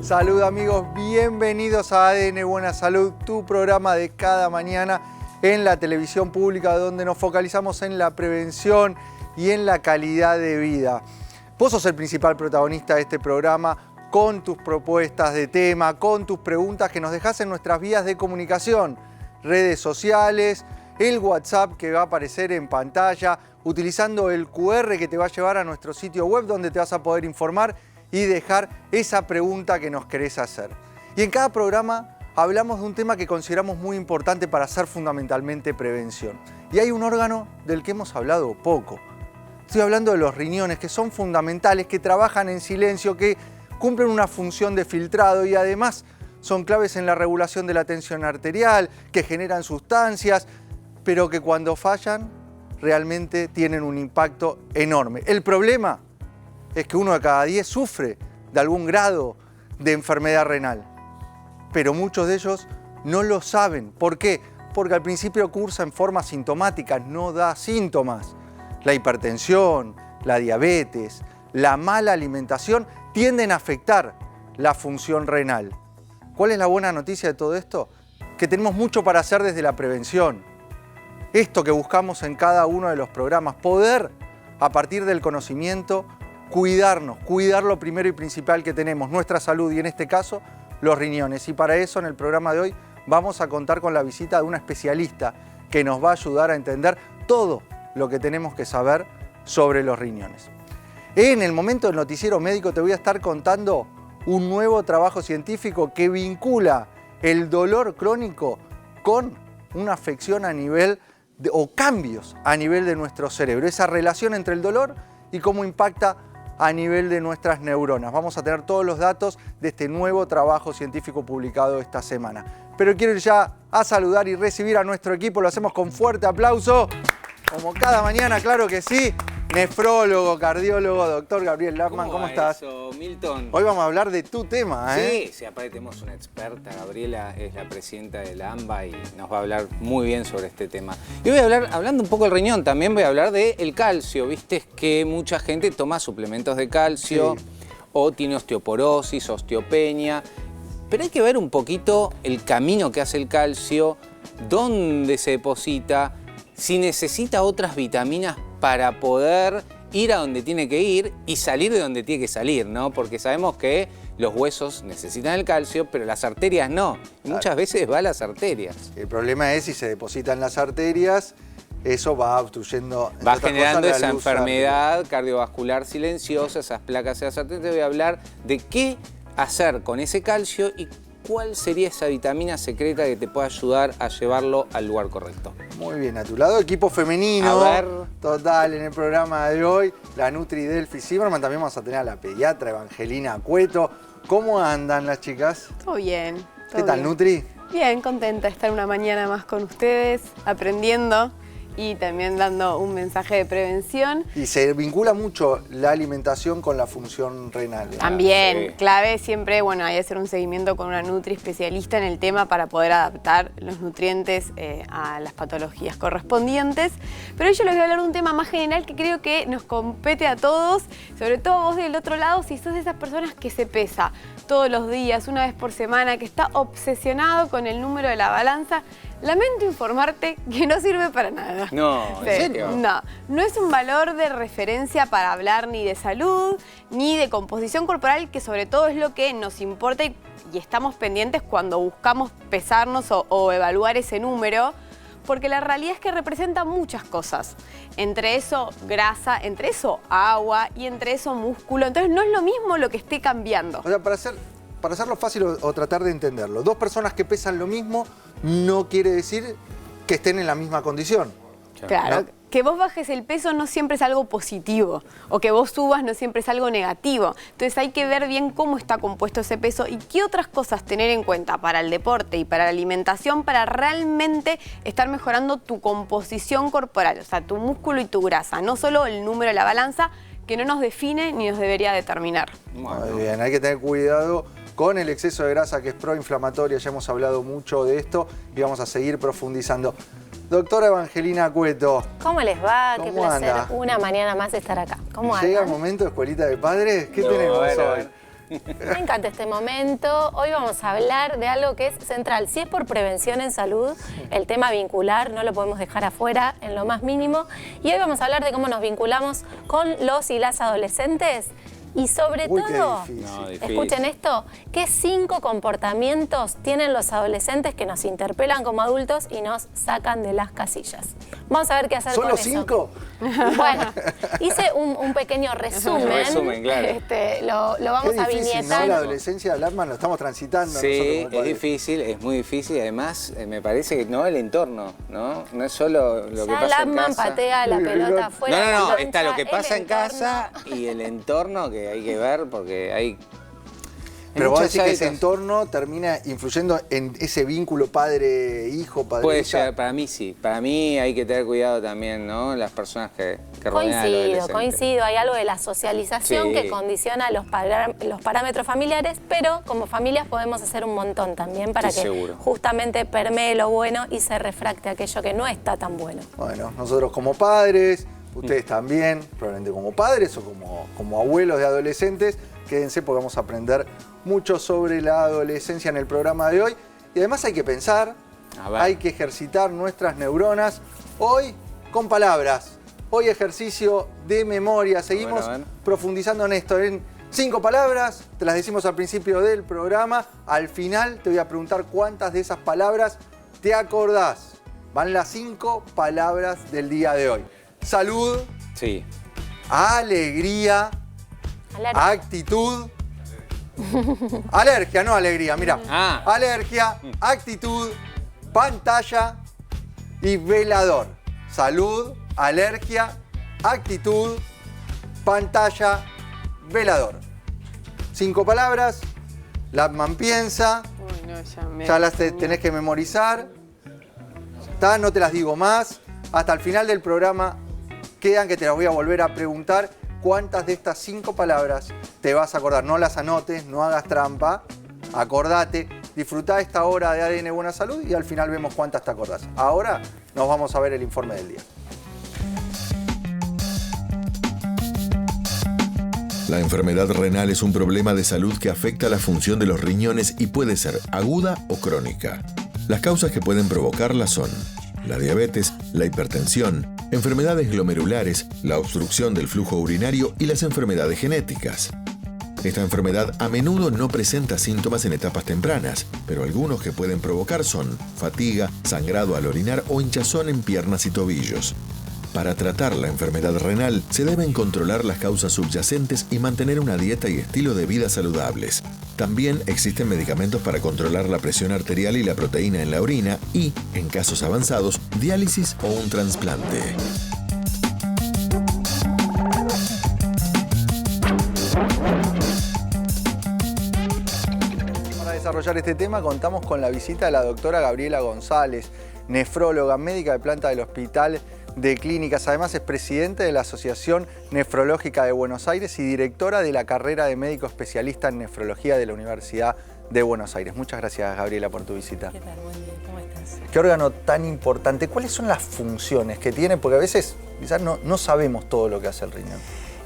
Salud amigos, bienvenidos a ADN Buena Salud, tu programa de cada mañana en la televisión pública donde nos focalizamos en la prevención y en la calidad de vida. Vos sos el principal protagonista de este programa con tus propuestas de tema, con tus preguntas que nos dejás en nuestras vías de comunicación, redes sociales, el WhatsApp que va a aparecer en pantalla, utilizando el QR que te va a llevar a nuestro sitio web donde te vas a poder informar y dejar esa pregunta que nos querés hacer. Y en cada programa hablamos de un tema que consideramos muy importante para hacer fundamentalmente prevención. Y hay un órgano del que hemos hablado poco. Estoy hablando de los riñones, que son fundamentales, que trabajan en silencio, que cumplen una función de filtrado y además son claves en la regulación de la tensión arterial, que generan sustancias, pero que cuando fallan realmente tienen un impacto enorme. El problema es que 1 de cada 10 sufre de algún grado de enfermedad renal, pero muchos de ellos no lo saben. ¿Por qué? Porque al principio cursa en forma sintomática, no da síntomas. La hipertensión, la diabetes, la mala alimentación tienden a afectar la función renal. ¿Cuál es la buena noticia de todo esto? Que tenemos mucho para hacer desde la prevención. Esto que buscamos en cada uno de los programas, poder, a partir del conocimiento, cuidarnos, cuidar lo primero y principal que tenemos, nuestra salud y en este caso, los riñones. Y para eso en el programa de hoy vamos a contar con la visita de una especialista que nos va a ayudar a entender todo lo que tenemos que saber sobre los riñones. En el momento del noticiero médico te voy a estar contando un nuevo trabajo científico que vincula el dolor crónico con una afección a nivel o cambios a nivel de nuestro cerebro, esa relación entre el dolor y cómo impacta a nivel de nuestras neuronas. Vamos a tener todos los datos de este nuevo trabajo científico publicado esta semana. Pero quiero ir ya a saludar y recibir a nuestro equipo, lo hacemos con fuerte aplauso, como cada mañana, claro que sí. Nefrólogo, cardiólogo, doctor Gabriel Lapman, ¿cómo estás? Eso, Milton. Hoy vamos a hablar de tu tema, ¿eh? Sí, aparte tenemos una experta, Gabriela es la presidenta de la AMBA y nos va a hablar muy bien sobre este tema. Y voy a hablar, hablando un poco del riñón, también voy a hablar del calcio. Viste que mucha gente toma suplementos de calcio, sí, o tiene osteoporosis, osteopenia, pero hay que ver un poquito el camino que hace el calcio, dónde se deposita, si necesita otras vitaminas para poder ir a donde tiene que ir y salir de donde tiene que salir, ¿no? Porque sabemos que los huesos necesitan el calcio, pero las arterias no. Y muchas veces va a las arterias. El problema es si se deposita en las arterias, eso va obstruyendo... Va generando esa enfermedad cardiovascular silenciosa, esas placas en las arterias. Te voy a hablar de qué hacer con ese calcio y cuál sería esa vitamina secreta que te pueda ayudar a llevarlo al lugar correcto. Muy bien, a tu lado, equipo femenino. A ver. Total, en el programa de hoy, la Nutri Delphi Zimmerman. También vamos a tener a la pediatra Evangelina Cueto. ¿Cómo andan las chicas? Todo bien. ¿Qué tal, Nutri? Bien, contenta de estar una mañana más con ustedes, aprendiendo y también dando un mensaje de prevención. Y se vincula mucho la alimentación con la función renal. También, sí, clave siempre, bueno, hay que hacer un seguimiento con una nutri especialista en el tema para poder adaptar los nutrientes a las patologías correspondientes. Pero yo les voy a hablar de un tema más general que creo que nos compete a todos, sobre todo vos del otro lado, si sos de esas personas que se pesa todos los días, una vez por semana, que está obsesionado con el número de la balanza. Lamento informarte que no sirve para nada. No, ¿en serio? No, no es un valor de referencia para hablar ni de salud, ni de composición corporal, que sobre todo es lo que nos importa y estamos pendientes cuando buscamos pesarnos o evaluar ese número, porque la realidad es que representa muchas cosas. Entre eso grasa, entre eso agua y entre eso músculo. Entonces no es lo mismo lo que esté cambiando. O sea, para hacerlo fácil o tratar de entenderlo, dos personas que pesan lo mismo no quiere decir que estén en la misma condición. Claro, ¿no? Que vos bajes el peso no siempre es algo positivo, o que vos subas no siempre es algo negativo. Entonces hay que ver bien cómo está compuesto ese peso y qué otras cosas tener en cuenta para el deporte y para la alimentación para realmente estar mejorando tu composición corporal, o sea, tu músculo y tu grasa, no solo el número de la balanza, que no nos define ni nos debería determinar. Muy bien, hay que tener cuidado con el exceso de grasa que es proinflamatoria, ya hemos hablado mucho de esto y vamos a seguir profundizando. Doctora Evangelina Cueto. ¿Cómo les va? ¿Cómo Qué placer anda? Una mañana más estar acá. ¿Cómo andan? ¿Llega el momento de escuelita de padres? ¿Qué tenemos a ver, hoy? a ver. Me encanta este momento. Hoy vamos a hablar de algo que es central. Si es por prevención en salud, el tema vincular no lo podemos dejar afuera en lo más mínimo. Y hoy vamos a hablar de cómo nos vinculamos con los y las adolescentes. Y sobre todo, escuchen esto, ¿qué 5 comportamientos tienen los adolescentes que nos interpelan como adultos y nos sacan de las casillas? Vamos a ver qué hacer con eso. ¿Solo 5? Bueno, hice un pequeño resumen. Claro. Lo vamos a viñetar. ¿No? La adolescencia, Alarma, lo estamos transitando. Sí, es difícil, es muy difícil. Además, me parece que no el entorno, ¿no? No es solo lo que pasa en casa. Patea la pelota afuera. No, está lo que pasa en casa y el entorno que hay que ver porque hay... Pero vos decís que ese entorno termina influyendo en ese vínculo padre-hijo, padre-hija. Puede ser, para mí sí. Para mí hay que tener cuidado también, ¿no? Las personas que rodean al adolescente. Coincido. Hay algo de la socialización que condiciona los parámetros familiares, pero como familias podemos hacer un montón también para que justamente permee lo bueno y se refracte aquello que no está tan bueno. Bueno, nosotros como padres, ustedes también, probablemente como padres o como abuelos de adolescentes, quédense porque vamos a aprender mucho sobre la adolescencia en el programa de hoy. Y además hay que pensar, hay que ejercitar nuestras neuronas. Hoy con palabras, hoy ejercicio de memoria. Seguimos profundizando en esto. En 5 palabras, te las decimos al principio del programa. Al final te voy a preguntar cuántas de esas palabras te acordás. Van las 5 palabras del día de hoy. Salud. Sí. Alegría. Actitud. Alergia, no alegría, mira. Alergia, actitud, pantalla y velador. Salud, alergia, actitud, pantalla, velador. 5 palabras. Latman piensa. Ya las tenés que memorizar. No te las digo más. Hasta el final del programa quedan que te las voy a volver a preguntar. ¿Cuántas de estas 5 palabras te vas a acordar? No las anotes, no hagas trampa, acordate, disfrutá esta hora de ADN Buena Salud y al final vemos cuántas te acordás. Ahora nos vamos a ver el informe del día. La enfermedad renal es un problema de salud que afecta la función de los riñones y puede ser aguda o crónica. Las causas que pueden provocarla son la diabetes, la hipertensión, enfermedades glomerulares, la obstrucción del flujo urinario y las enfermedades genéticas. Esta enfermedad a menudo no presenta síntomas en etapas tempranas, pero algunos que pueden provocar son fatiga, sangrado al orinar o hinchazón en piernas y tobillos. Para tratar la enfermedad renal se deben controlar las causas subyacentes y mantener una dieta y estilo de vida saludables. También existen medicamentos para controlar la presión arterial y la proteína en la orina y, en casos avanzados, diálisis o un trasplante. Para desarrollar este tema contamos con la visita de la doctora Gabriela González, nefróloga, médica de planta del Hospital de Clínicas. Además es presidente de la Asociación Nefrológica de Buenos Aires y directora de la carrera de médico especialista en nefrología de la Universidad de Buenos Aires. Muchas gracias, Gabriela, por tu visita. ¿Qué tal? Buen día. ¿Cómo estás? ¿Qué órgano tan importante? ¿Cuáles son las funciones que tiene? Porque a veces quizás no sabemos todo lo que hace el riñón.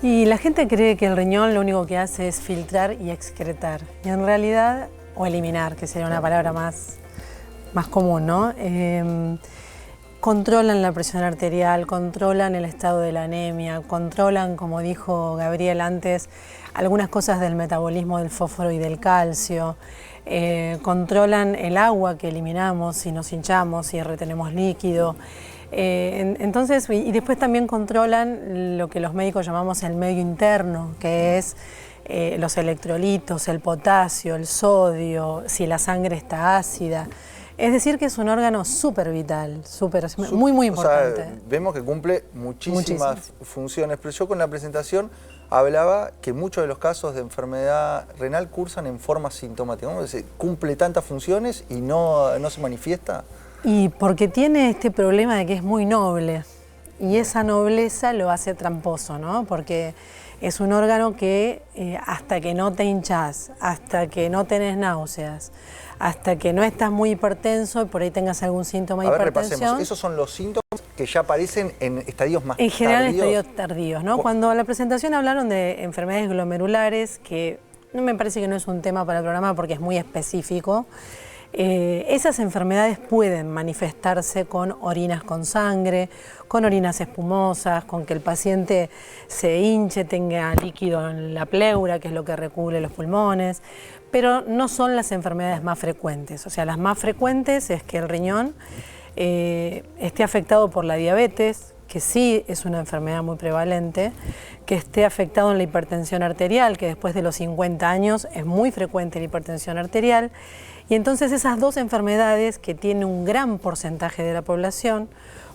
Y la gente cree que el riñón lo único que hace es filtrar y excretar. Y en realidad, o eliminar, que sería una palabra más común, ¿no? Controlan la presión arterial, controlan el estado de la anemia, controlan, como dijo Gabriel antes, algunas cosas del metabolismo del fósforo y del calcio, controlan el agua que eliminamos si nos hinchamos, si retenemos líquido. Entonces, y después también controlan lo que los médicos llamamos el medio interno, que es los electrolitos, el potasio, el sodio, si la sangre está ácida. Es decir, que es un órgano súper vital, muy importante. O sea, vemos que cumple muchísimas funciones, pero yo con la presentación hablaba que muchos de los casos de enfermedad renal cursan en forma sintomática. ¿Cómo cumple tantas funciones y no se manifiesta? Y porque tiene este problema de que es muy noble, y esa nobleza lo hace tramposo, ¿no? Porque es un órgano que hasta que no te hinchás, hasta que no tenés náuseas, hasta que no estás muy hipertenso y por ahí tengas algún síntoma de hipertensión. Repasemos. Esos son los síntomas que ya aparecen en estadios más tardíos. En general en estadios tardíos, ¿no? Cuando a la presentación hablaron de enfermedades glomerulares, que no me parece que no es un tema para el programa porque es muy específico. Esas enfermedades pueden manifestarse con orinas con sangre, con orinas espumosas, con que el paciente se hinche, tenga líquido en la pleura, que es lo que recubre los pulmones, pero no son las enfermedades más frecuentes. O sea, las más frecuentes es que el riñón esté afectado por la diabetes, que sí es una enfermedad muy prevalente, que esté afectado en la hipertensión arterial, que después de los 50 años es muy frecuente la hipertensión arterial. Y entonces esas dos enfermedades, que tienen un gran porcentaje de la población,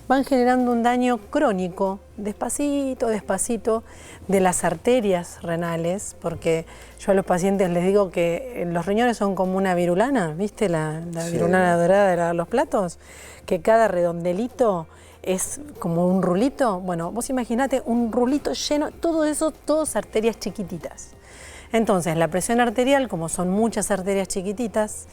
van generando un daño crónico, despacito, despacito, de las arterias renales, porque yo a los pacientes les digo que los riñones son como una virulana, ¿viste? La virulana dorada de lavar los platos, que cada redondelito es como un rulito. Bueno, vos imaginate un rulito lleno, todo eso, todas arterias chiquititas. Entonces, la presión arterial, como son muchas arterias chiquititas,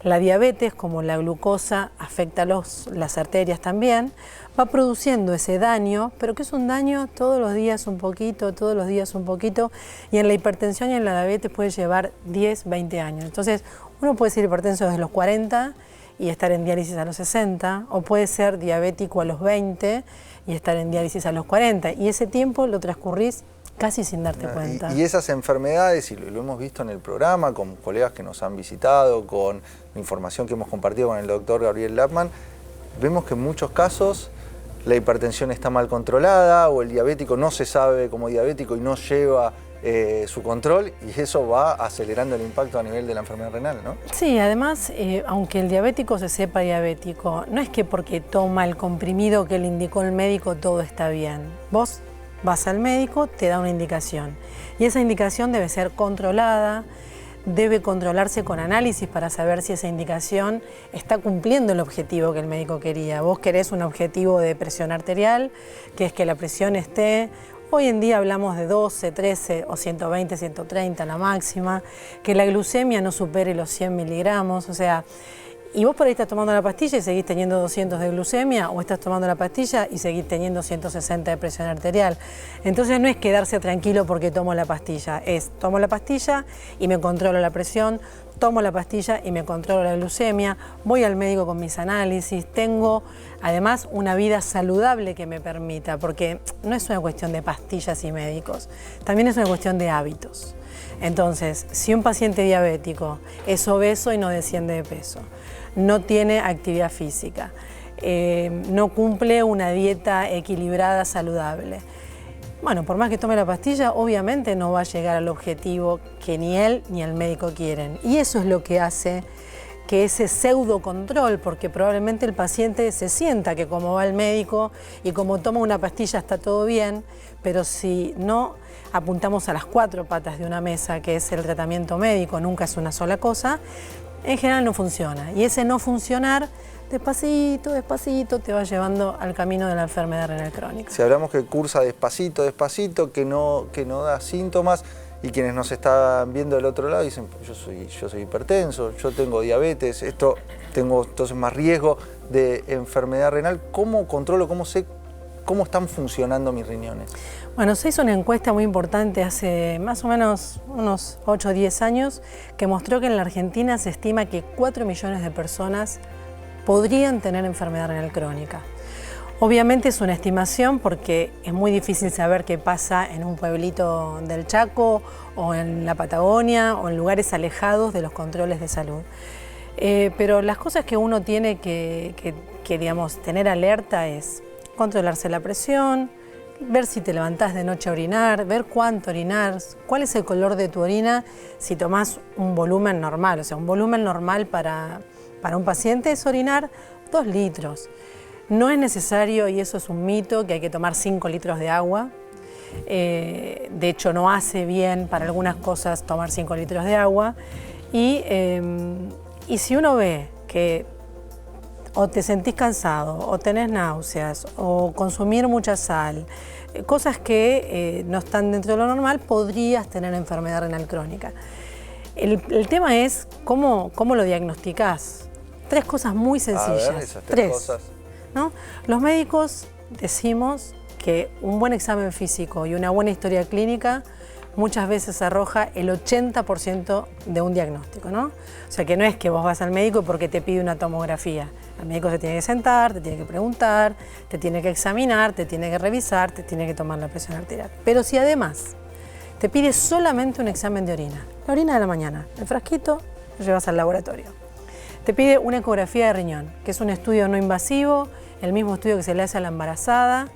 la diabetes, como la glucosa afecta las arterias también, va produciendo ese daño, pero que es un daño todos los días un poquito, todos los días un poquito, y en la hipertensión y en la diabetes puede llevar 10, 20 años. Entonces, uno puede ser hipertenso desde los 40 y estar en diálisis a los 60, o puede ser diabético a los 20 y estar en diálisis a los 40, y ese tiempo lo transcurrís casi sin darte cuenta. Y esas enfermedades, y lo hemos visto en el programa, con colegas que nos han visitado, con la información que hemos compartido con el doctor Gabriel Lappmann, vemos que en muchos casos la hipertensión está mal controlada o el diabético no se sabe como diabético y no lleva su control, y eso va acelerando el impacto a nivel de la enfermedad renal, ¿no? Sí, además, aunque el diabético se sepa diabético, no es que porque toma el comprimido que le indicó el médico todo está bien. Vos vas al médico, te da una indicación y esa indicación debe ser controlada, debe controlarse con análisis para saber si esa indicación está cumpliendo el objetivo que el médico quería. Vos querés un objetivo de presión arterial, que es que la presión esté, hoy en día hablamos de 12, 13 o 120, 130 la máxima, que la glucemia no supere los 100 miligramos, o sea, y vos por ahí estás tomando la pastilla y seguís teniendo 200 de glucemia, o estás tomando la pastilla y seguís teniendo 160 de presión arterial. Entonces no es quedarse tranquilo porque tomo la pastilla, es tomo la pastilla y me controlo la presión, tomo la pastilla y me controlo la glucemia, voy al médico con mis análisis, tengo además una vida saludable que me permita, porque no es una cuestión de pastillas y médicos, también es una cuestión de hábitos. Entonces, si un paciente diabético es obeso y no desciende de peso, no tiene actividad física, no cumple una dieta equilibrada, saludable, bueno, por más que tome la pastilla, obviamente no va a llegar al objetivo que ni él ni el médico quieren. Y eso es lo que hace que ese pseudo control, porque probablemente el paciente se sienta que como va al médico y como toma una pastilla está todo bien, pero si no apuntamos a las 4 patas de una mesa, que es el tratamiento médico, nunca es una sola cosa, en general no funciona. Y ese no funcionar, despacito, despacito, te va llevando al camino de la enfermedad renal crónica. Si hablamos que cursa despacito, despacito, que no da síntomas, y quienes nos están viendo del otro lado dicen, yo soy hipertenso, yo tengo diabetes, tengo entonces más riesgo de enfermedad renal, ¿cómo controlo, cómo sé cómo están funcionando mis riñones? Bueno, se hizo una encuesta muy importante hace más o menos unos 8 o 10 años que mostró que en la Argentina se estima que 4 millones de personas podrían tener enfermedad renal crónica. Obviamente es una estimación porque es muy difícil saber qué pasa en un pueblito del Chaco o en la Patagonia o en lugares alejados de los controles de salud. Pero las cosas que uno tiene que digamos, tener alerta es controlarse la presión, ver si te levantás de noche a orinar, ver cuánto orinás, cuál es el color de tu orina si tomás un volumen normal. O sea, un volumen normal para un paciente es orinar 2 litros. No es necesario, y eso es un mito, que hay que tomar 5 litros de agua. De hecho, no hace bien para algunas cosas tomar 5 litros de agua. Y si uno ve que o te sentís cansado, o tenés náuseas, o consumir mucha sal, cosas que no están dentro de lo normal, podrías tener enfermedad renal crónica. El tema es cómo lo diagnosticás. 3 cosas muy sencillas. A ver, esas 3 cosas. ¿No? Los médicos decimos que un buen examen físico y una buena historia clínica muchas veces arroja el 80% de un diagnóstico, ¿no? O sea que no es que vos vas al médico porque te pide una tomografía. El médico se tiene que sentar, te tiene que preguntar, te tiene que examinar, te tiene que revisar, te tiene que tomar la presión arterial. Pero si además te pide solamente un examen de orina, la orina de la mañana, el frasquito lo llevas al laboratorio. Te pide una ecografía de riñón, que es un estudio no invasivo, el mismo estudio que se le hace a la embarazada,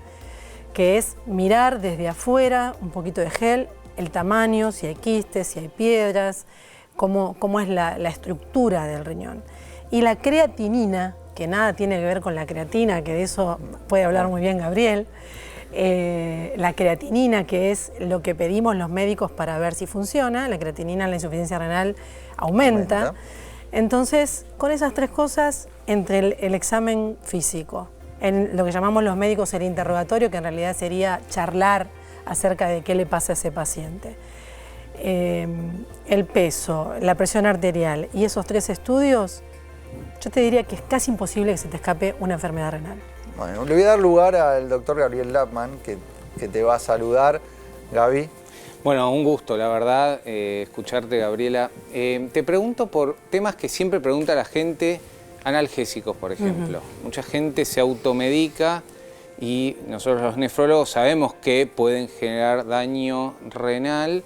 que es mirar desde afuera, un poquito de gel, el tamaño, si hay quistes, si hay piedras, cómo es la estructura del riñón. Y la creatinina, que nada tiene que ver con la creatina, que de eso puede hablar muy bien Gabriel, la creatinina, que es lo que pedimos los médicos para ver si funciona, la creatinina en la insuficiencia renal aumenta. Entonces, con esas tres cosas, entre el examen físico, en lo que llamamos los médicos el interrogatorio, que en realidad sería charlar acerca de qué le pasa a ese paciente, el peso, la presión arterial y esos tres estudios, yo te diría que es casi imposible que se te escape una enfermedad renal. Bueno, le voy a dar lugar al doctor Gabriel Lapman, que te va a saludar. Gaby. Bueno, un gusto, la verdad, escucharte, Gabriela. Te pregunto por temas que siempre pregunta la gente, analgésicos, por ejemplo. Mucha gente se automedica y nosotros los nefrólogos sabemos que pueden generar daño renal.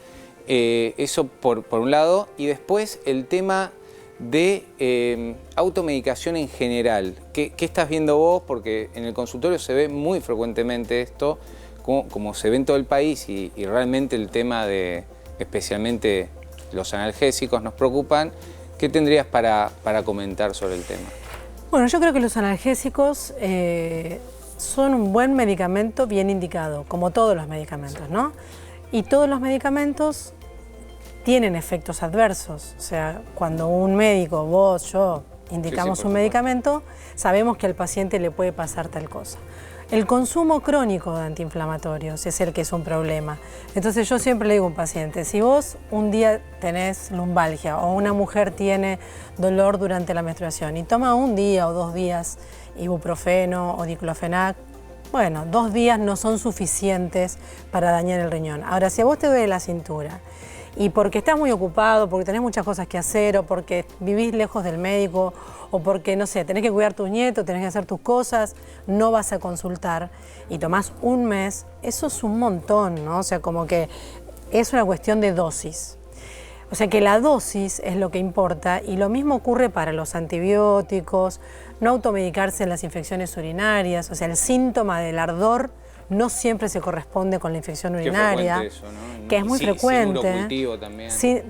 Eso por un lado. Y después el tema de automedicación en general. ¿Qué estás viendo vos? Porque en el consultorio se ve muy frecuentemente esto, como se ve en todo el país y realmente el tema de, especialmente los analgésicos, nos preocupan. ¿Qué tendrías para comentar sobre el tema? Bueno, yo creo que los analgésicos son un buen medicamento bien indicado, como todos los medicamentos, ¿no? Y todos los medicamentos tienen efectos adversos. O sea, cuando un médico, vos, yo, indicamos un medicamento, sabemos que al paciente le puede pasar tal cosa. El consumo crónico de antiinflamatorios es el que es un problema. Entonces yo siempre le digo a un paciente, si vos un día tenés lumbalgia o una mujer tiene dolor durante la menstruación y toma un día o 2 días ibuprofeno o diclofenac, bueno, 2 días no son suficientes para dañar el riñón. Ahora, si a vos te duele la cintura y porque estás muy ocupado, porque tenés muchas cosas que hacer o porque vivís lejos del médico o porque, no sé, tenés que cuidar a tus nietos, tenés que hacer tus cosas, no vas a consultar y tomás un mes, eso es un montón, ¿no? O sea, como que es una cuestión de dosis. O sea que la dosis es lo que importa y lo mismo ocurre para los antibióticos, no automedicarse en las infecciones urinarias, o sea, el síntoma del ardor no siempre se corresponde con la infección urinaria, eso, ¿no? que es muy frecuente. Sin urocultivo también. Sí,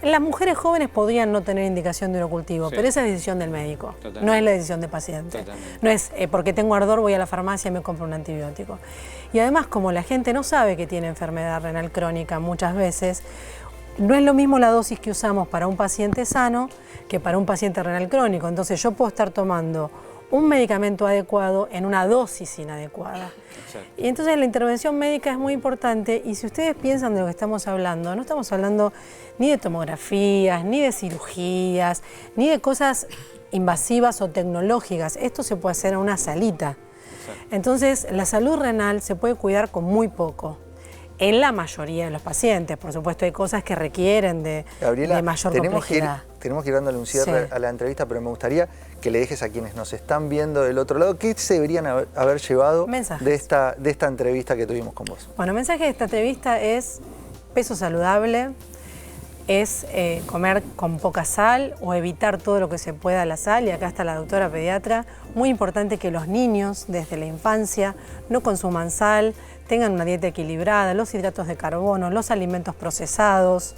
las mujeres jóvenes podrían no tener indicación de urocultivo, pero esa es decisión del médico, totalmente. No es la decisión del paciente. Totalmente. No es porque tengo ardor voy a la farmacia y me compro un antibiótico. Y además, como la gente no sabe que tiene enfermedad renal crónica muchas veces, no es lo mismo la dosis que usamos para un paciente sano que para un paciente renal crónico. Entonces yo puedo estar tomando un medicamento adecuado en una dosis inadecuada. Exacto. Y entonces la intervención médica es muy importante y si ustedes piensan de lo que estamos hablando, no estamos hablando ni de tomografías, ni de cirugías, ni de cosas invasivas o tecnológicas. Esto se puede hacer en una salita. Exacto. Entonces la salud renal se puede cuidar con muy poco. En la mayoría de los pacientes, por supuesto, hay cosas que requieren de mayor complejidad. Tenemos que ir dándole un cierre a la entrevista, pero me gustaría que le dejes a quienes nos están viendo del otro lado, ¿qué se deberían haber llevado de esta entrevista que tuvimos con vos? Bueno, el mensaje de esta entrevista es peso saludable, es comer con poca sal o evitar todo lo que se pueda la sal, y acá está la doctora pediatra. Muy importante que los niños desde la infancia no consuman sal, tengan una dieta equilibrada, los hidratos de carbono, los alimentos procesados,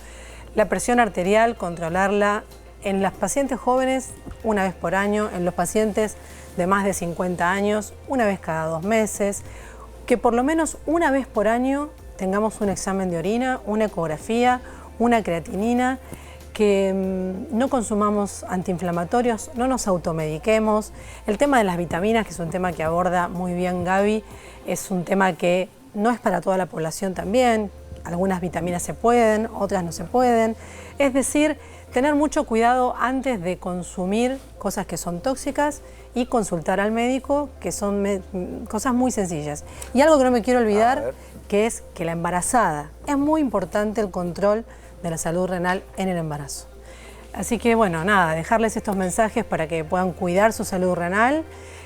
la presión arterial, controlarla en las pacientes jóvenes una vez por año, en los pacientes de más de 50 años, una vez cada 2 meses, que por lo menos una vez por año tengamos un examen de orina, una ecografía, una creatinina, que no consumamos antiinflamatorios, no nos automediquemos. El tema de las vitaminas, que es un tema que aborda muy bien Gaby, es un tema que no es para toda la población también. Algunas vitaminas se pueden, otras no se pueden. Es decir, tener mucho cuidado antes de consumir cosas que son tóxicas y consultar al médico, que son cosas muy sencillas. Y algo que no me quiero olvidar, que es que la embarazada, es muy importante el control de la salud renal en el embarazo. Así que bueno, nada, dejarles estos mensajes para que puedan cuidar su salud renal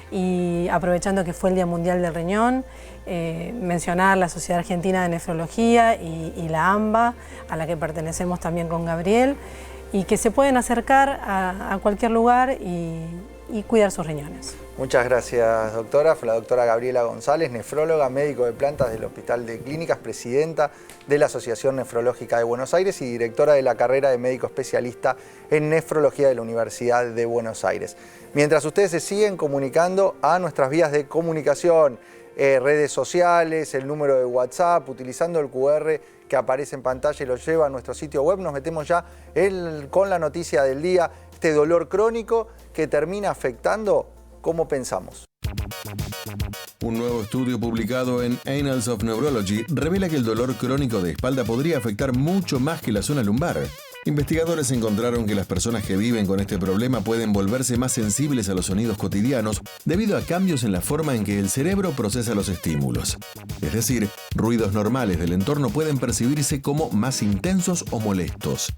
y aprovechando que fue el Día Mundial del Riñón, mencionar la Sociedad Argentina de Nefrología y la AMBA, a la que pertenecemos también con Gabriel, y que se pueden acercar a cualquier lugar y cuidar sus riñones. Muchas gracias, doctora. Fue la doctora Gabriela González, nefróloga, médico de plantas del Hospital de Clínicas, presidenta de la Asociación Nefrológica de Buenos Aires y directora de la carrera de médico especialista en nefrología de la Universidad de Buenos Aires. Mientras ustedes se siguen comunicando a nuestras vías de comunicación, redes sociales, el número de WhatsApp, utilizando el QR que aparece en pantalla y lo lleva a nuestro sitio web, nos metemos ya con la noticia del día, este dolor crónico que termina afectando cómo pensamos. Un nuevo estudio publicado en Annals of Neurology revela que el dolor crónico de espalda podría afectar mucho más que la zona lumbar. Investigadores encontraron que las personas que viven con este problema pueden volverse más sensibles a los sonidos cotidianos debido a cambios en la forma en que el cerebro procesa los estímulos. Es decir, ruidos normales del entorno pueden percibirse como más intensos o molestos.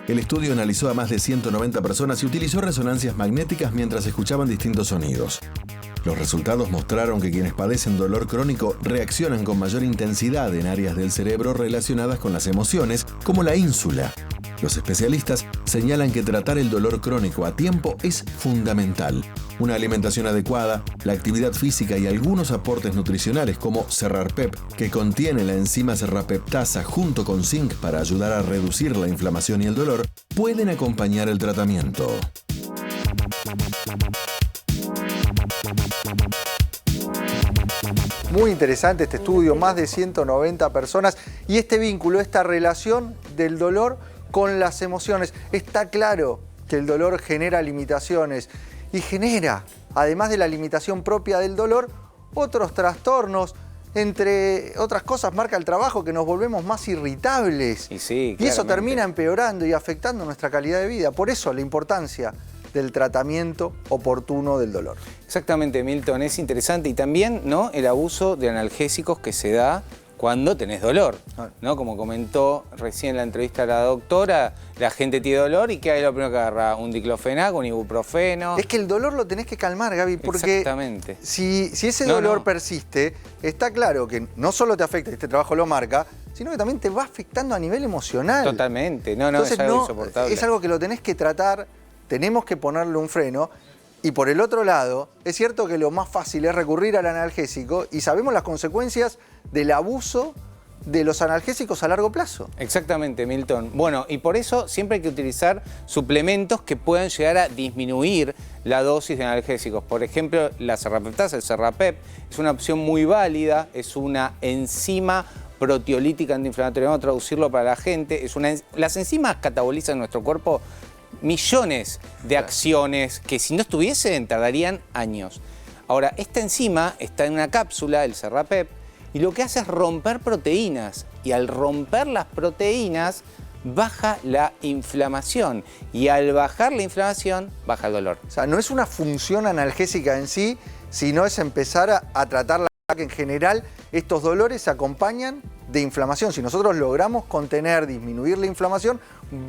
El estudio analizó a más de 190 personas y utilizó resonancias magnéticas mientras escuchaban distintos sonidos. Los resultados mostraron que quienes padecen dolor crónico reaccionan con mayor intensidad en áreas del cerebro relacionadas con las emociones, como la ínsula. Los especialistas señalan que tratar el dolor crónico a tiempo es fundamental. Una alimentación adecuada, la actividad física y algunos aportes nutricionales como Serrapep, que contiene la enzima serrapeptasa junto con zinc para ayudar a reducir la inflamación y el dolor, pueden acompañar el tratamiento. Muy interesante este estudio, más de 190 personas y este vínculo, esta relación del dolor con las emociones. Está claro que el dolor genera limitaciones y genera, además de la limitación propia del dolor, otros trastornos. Entre otras cosas, marca el trabajo que nos volvemos más irritables. Y sí, y eso termina empeorando y afectando nuestra calidad de vida. Por eso la importancia del tratamiento oportuno del dolor. Exactamente, Milton, es interesante. Y también, ¿no?, el abuso de analgésicos que se da cuando tenés dolor, ¿no? Como comentó recién en la entrevista a la doctora, la gente tiene dolor y ¿qué hay? Lo primero que agarra un diclofenac, un ibuprofeno. Es que el dolor lo tenés que calmar, Gaby, porque exactamente. Si ese dolor persiste, está claro que no solo te afecta, este trabajo lo marca, sino que también te va afectando a nivel emocional. Totalmente, Entonces, es algo insoportable. Es algo que lo tenés que tratar, tenemos que ponerle un freno. Y por el otro lado, es cierto que lo más fácil es recurrir al analgésico y sabemos las consecuencias del abuso de los analgésicos a largo plazo. Exactamente, Milton. Bueno, y por eso siempre hay que utilizar suplementos que puedan llegar a disminuir la dosis de analgésicos. Por ejemplo, la serrapeptasa, el Serrapep, es una opción muy válida, es una enzima proteolítica antiinflamatoria. Vamos a traducirlo para la gente. Las enzimas catabolizan en nuestro cuerpo millones de acciones que si no estuviesen tardarían años. Ahora, esta enzima está en una cápsula, el Serrapep, y lo que hace es romper proteínas. Y al romper las proteínas, baja la inflamación. Y al bajar la inflamación, baja el dolor. O sea, no es una función analgésica en sí, sino es empezar a tratarla, que en general estos dolores se acompañan de inflamación. Si nosotros logramos contener, disminuir la inflamación,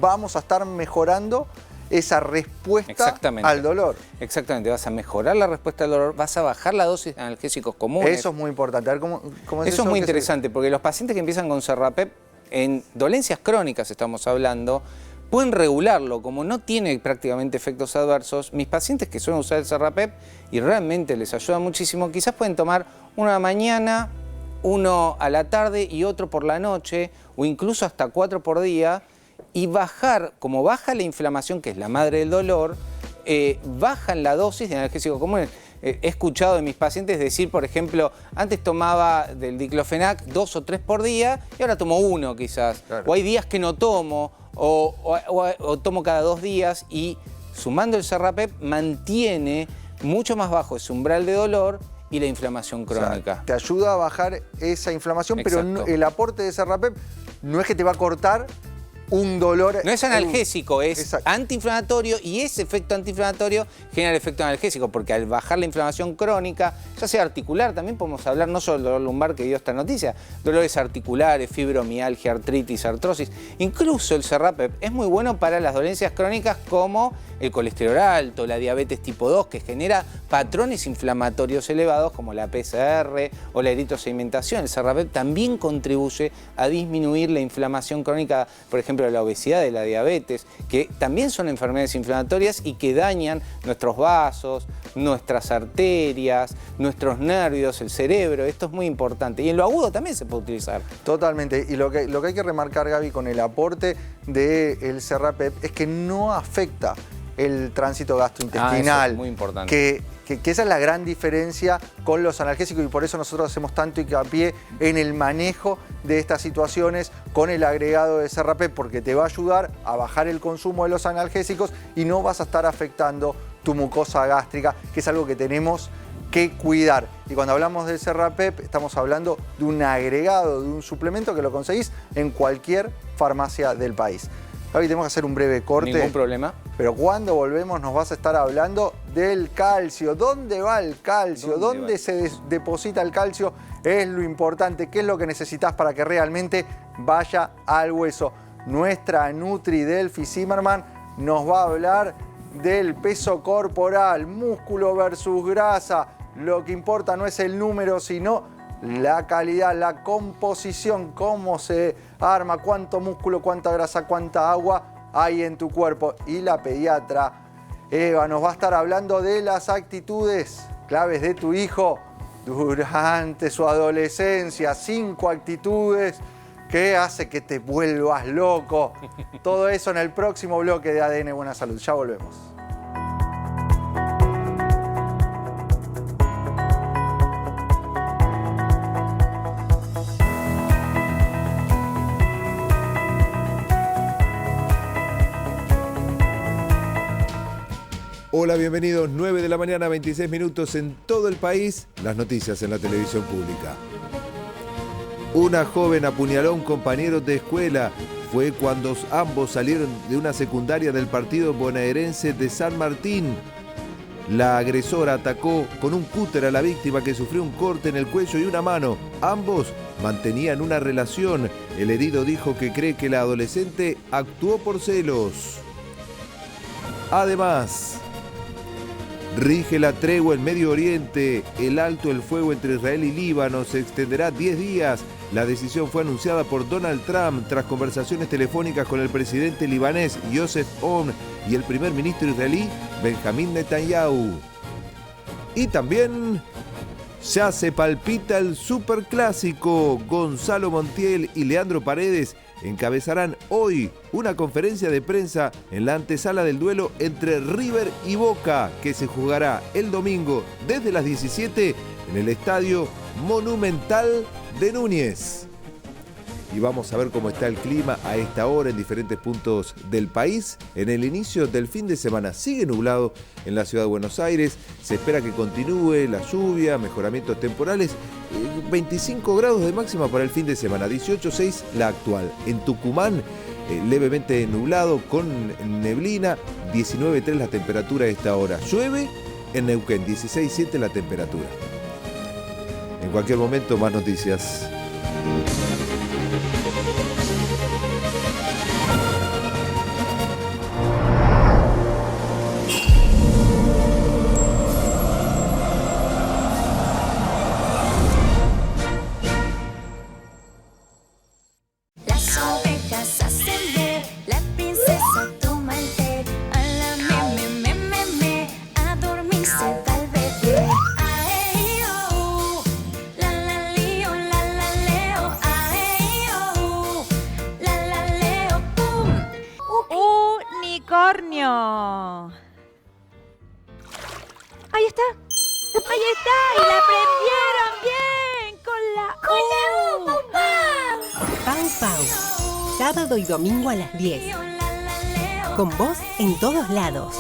vamos a estar mejorando esa respuesta al dolor. Exactamente, vas a mejorar la respuesta al dolor, vas a bajar la dosis de analgésicos comunes. Eso es muy importante. A ver, ¿cómo es eso? Es muy interesante, porque los pacientes que empiezan con Serrapep, en dolencias crónicas estamos hablando, pueden regularlo, como no tiene prácticamente efectos adversos. Mis pacientes que suelen usar el Serrapep y realmente les ayuda muchísimo, quizás pueden tomar uno a la mañana, uno a la tarde y otro por la noche, o incluso hasta 4 por día, y bajar, como baja la inflamación, que es la madre del dolor, bajan la dosis de analgésicos comunes. He escuchado de mis pacientes decir, por ejemplo, antes tomaba del diclofenac 2 o 3 por día y ahora tomo 1 quizás. Claro. O hay días que no tomo, o tomo cada 2 días, y sumando el Serrapep mantiene mucho más bajo ese umbral de dolor y la inflamación crónica. O sea, te ayuda a bajar esa inflamación. Exacto. Pero el aporte de Serrapep no es que te va a cortar un dolor. No es analgésico, es Exacto. antiinflamatorio, y ese efecto antiinflamatorio genera el efecto analgésico, porque al bajar la inflamación crónica, ya sea articular, también podemos hablar no solo del dolor lumbar que dio esta noticia, dolores articulares, fibromialgia, artritis, artrosis, incluso el Serrapep es muy bueno para las dolencias crónicas como el colesterol alto, la diabetes tipo 2, que genera patrones inflamatorios elevados como la PCR o la eritrosedimentación. El Serrapep también contribuye a disminuir la inflamación crónica, por ejemplo, de la obesidad, de la diabetes, que también son enfermedades inflamatorias y que dañan nuestros vasos, nuestras arterias, nuestros nervios, el cerebro. Esto es muy importante. Y en lo agudo también se puede utilizar. Totalmente. Y lo que hay que remarcar, Gaby, con el aporte del Serrapep es que no afecta el tránsito gastrointestinal. Eso es muy importante. Que esa es la gran diferencia con los analgésicos, y por eso nosotros hacemos tanto hincapié en el manejo de estas situaciones con el agregado de Serrapep, porque te va a ayudar a bajar el consumo de los analgésicos y no vas a estar afectando tu mucosa gástrica, que es algo que tenemos que cuidar. Y cuando hablamos del Serrapep estamos hablando de un agregado, de un suplemento que lo conseguís en cualquier farmacia del país. Gaby, tenemos que hacer un breve corte. Ningún problema. Pero cuando volvemos nos vas a estar hablando del calcio. ¿Dónde va el calcio? ¿Dónde se deposita el calcio? Es lo importante. ¿Qué es lo que necesitas para que realmente vaya al hueso? Nuestra Nutri Delphi Zimmerman nos va a hablar del peso corporal, músculo versus grasa. Lo que importa no es el número, sino la calidad, la composición, cómo se arma, cuánto músculo, cuánta grasa, cuánta agua hay en tu cuerpo. Y la pediatra Eva nos va a estar hablando de las actitudes claves de tu hijo durante su adolescencia. 5 actitudes que hace que te vuelvas loco. Todo eso en el próximo bloque de ADN Buena Salud. Ya volvemos. Hola, bienvenidos. 9 de la mañana, 26 minutos en todo el país. Las noticias en la televisión pública. Una joven apuñaló a un compañero de escuela. Fue cuando ambos salieron de una secundaria del partido bonaerense de San Martín. La agresora atacó con un cúter a la víctima, que sufrió un corte en el cuello y una mano. Ambos mantenían una relación. El herido dijo que cree que la adolescente actuó por celos. Además, rige la tregua en Medio Oriente. El alto el fuego entre Israel y Líbano se extenderá 10 días. La decisión fue anunciada por Donald Trump tras conversaciones telefónicas con el presidente libanés Joseph Aoun y el primer ministro israelí Benjamín Netanyahu. Y también ya se palpita el superclásico. Gonzalo Montiel y Leandro Paredes encabezarán hoy una conferencia de prensa en la antesala del duelo entre River y Boca, que se jugará el domingo desde las 17 en el Estadio Monumental de Núñez. Y vamos a ver cómo está el clima a esta hora en diferentes puntos del país. En el inicio del fin de semana sigue nublado en la ciudad de Buenos Aires. Se espera que continúe la lluvia, mejoramientos temporales. 25 grados de máxima para el fin de semana, 18,6 la actual. En Tucumán, levemente nublado con neblina, 19,3 la temperatura a esta hora. Llueve en Neuquén, 16,7 la temperatura. En cualquier momento, más noticias. Unicornio. Ahí está. Ahí está. Y la prendieron bien con la U. Pau Pau. Sábado y domingo a las 10. Con vos en todos lados.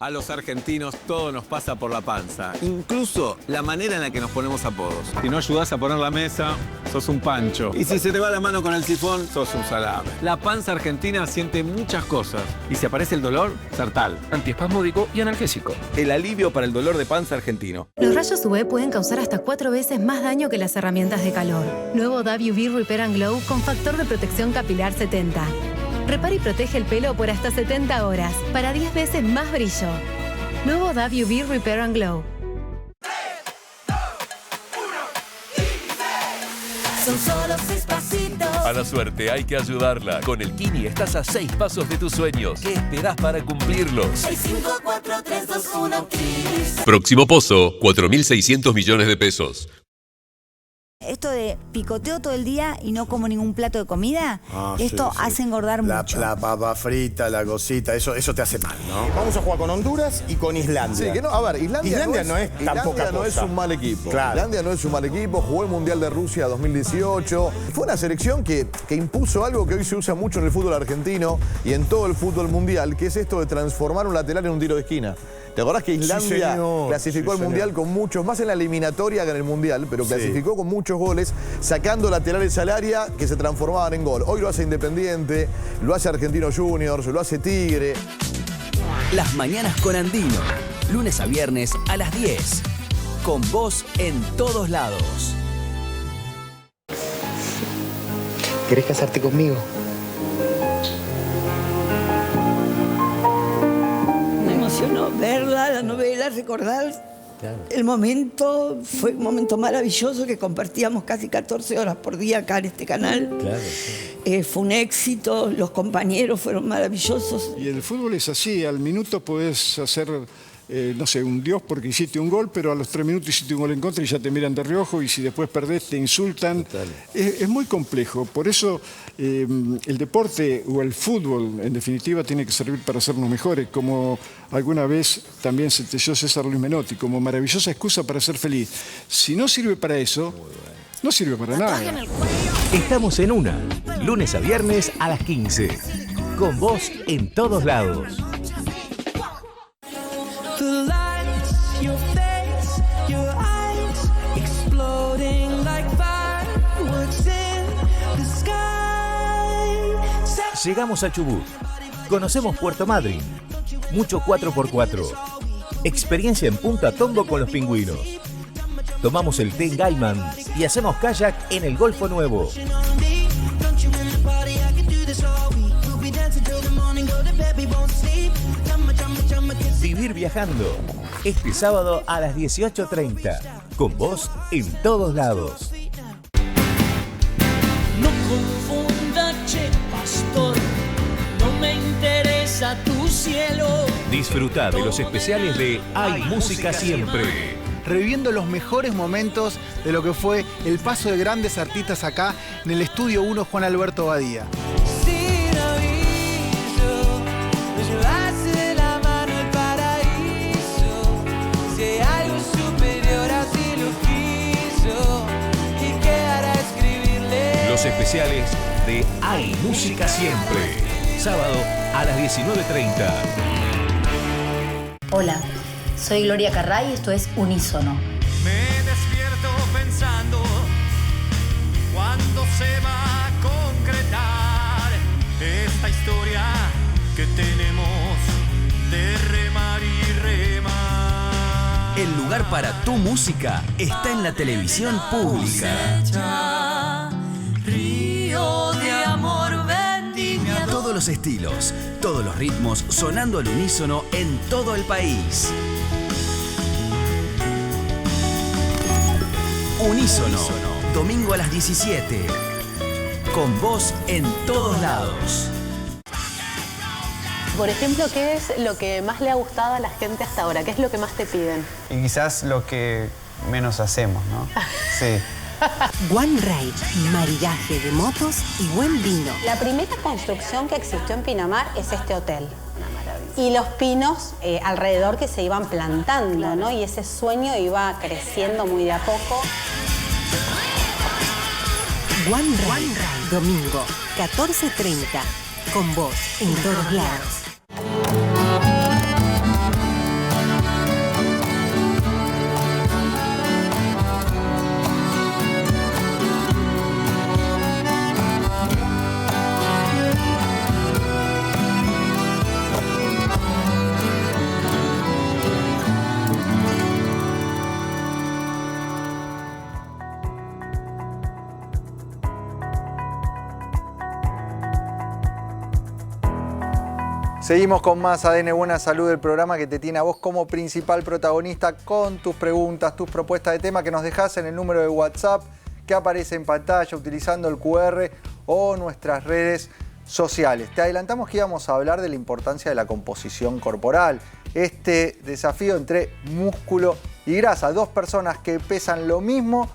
A los argentinos todo nos pasa por la panza, incluso la manera en la que nos ponemos apodos. Si no ayudás a poner la mesa, sos un pancho. Y si se te va la mano con el sifón, sos un salame. La panza argentina siente muchas cosas. Y si aparece el dolor, Sertal. Antiespasmódico y analgésico. El alivio para el dolor de panza argentino. Los rayos UV pueden causar hasta 4 veces más daño que las herramientas de calor. Nuevo Dove UV Repair and Glow con factor de protección capilar 70. Repara y protege el pelo por hasta 70 horas, para 10 veces más brillo. Nuevo Dove UV Repair and Glow. Son solo 6 pasitos. A la suerte hay que ayudarla. Con el Kini estás a 6 pasos de tus sueños. ¿Qué esperás para cumplirlos? 6, 5, 4, 3, 2, 1, Kini. Próximo pozo, 4.600 millones de pesos. Esto de picoteo todo el día y no como ningún plato de comida, esto hace engordar mucho. La papa frita, la cosita, eso te hace mal, ¿no? Vamos a jugar con Honduras y con Islandia. Sí, que no, a ver, Islandia no es tan poca cosa. No es un mal equipo. Claro. Islandia no es un mal equipo, jugó el Mundial de Rusia 2018. Fue una selección que impuso algo que hoy se usa mucho en el fútbol argentino y en todo el fútbol mundial, que es esto de transformar un lateral en un tiro de esquina. ¿Te acordás que Islandia clasificó al Mundial con muchos, más en la eliminatoria que en el Mundial, pero clasificó con muchos goles, sacando laterales al área que se transformaban en gol? Hoy lo hace Independiente, lo hace Argentinos Juniors, lo hace Tigre. Las mañanas con Andino, lunes a viernes a las 10. Con vos en todos lados. ¿Querés casarte conmigo? Verla, la novela, recordar el momento. Fue un momento maravilloso que compartíamos casi 14 horas por día acá en este canal. Fue un éxito, los compañeros fueron maravillosos. Y el fútbol es así, al minuto podés hacer, no sé, un dios porque hiciste un gol, pero a los 3 minutos hiciste un gol en contra y ya te miran de reojo, y si después perdés te insultan. Es muy complejo, por eso el deporte o el fútbol en definitiva tiene que servir para hacernos mejores, como alguna vez también sentenció César Luis Menotti, como maravillosa excusa para ser feliz. Si no sirve para eso, no sirve para nada. Estamos en Una, lunes a viernes a las 15. Con vos en todos lados. Llegamos a Chubut. Conocemos Puerto Madryn. Mucho 4x4. Experiencia en Punta Tombo con los pingüinos. Tomamos el té en Gaiman y hacemos kayak en el Golfo Nuevo. Vivir viajando. Este sábado a las 18:30. Con vos en todos lados. No confunda, che, pastor, no me interesa tu cielo. Disfruta de los especiales de Hay Música Siempre. Reviviendo los mejores momentos de lo que fue el paso de grandes artistas acá en el Estudio 1 Juan Alberto Badía. Sin aviso, nos llevaste de la mano al paraíso. Si hay algo superior así lo quiso, y quedará escribirle. Los especiales de Hay Música Siempre. Sábado a las 19:30. Hola, soy Gloria Carray y esto es Unísono. Me despierto pensando cuándo se va a concretar esta historia que tenemos de remar y remar. El lugar para tu música está en la televisión pública. Río de amor, vendimia. Todos los estilos, todos los ritmos sonando al unísono en todo el país. Unísono, domingo a las 17. Con vos en todos lados. Por ejemplo, ¿qué es lo que más le ha gustado a la gente hasta ahora? ¿Qué es lo que más te piden? Y quizás lo que menos hacemos, ¿no? Sí. One Ride, maridaje de motos y buen vino. La primera construcción que existió en Pinamar es este hotel. Y los pinos alrededor que se iban plantando, ¿no? Y ese sueño iba creciendo muy de a poco. One Ride, domingo, 14:30. Con vos en todos lados. Seguimos con más ADN Buena Salud, el programa que te tiene a vos como principal protagonista con tus preguntas, tus propuestas de tema que nos dejás en el número de WhatsApp que aparece en pantalla utilizando el QR o nuestras redes sociales. Te adelantamos que íbamos a hablar de la importancia de la composición corporal. Este desafío entre músculo y grasa. Dos personas que pesan lo mismo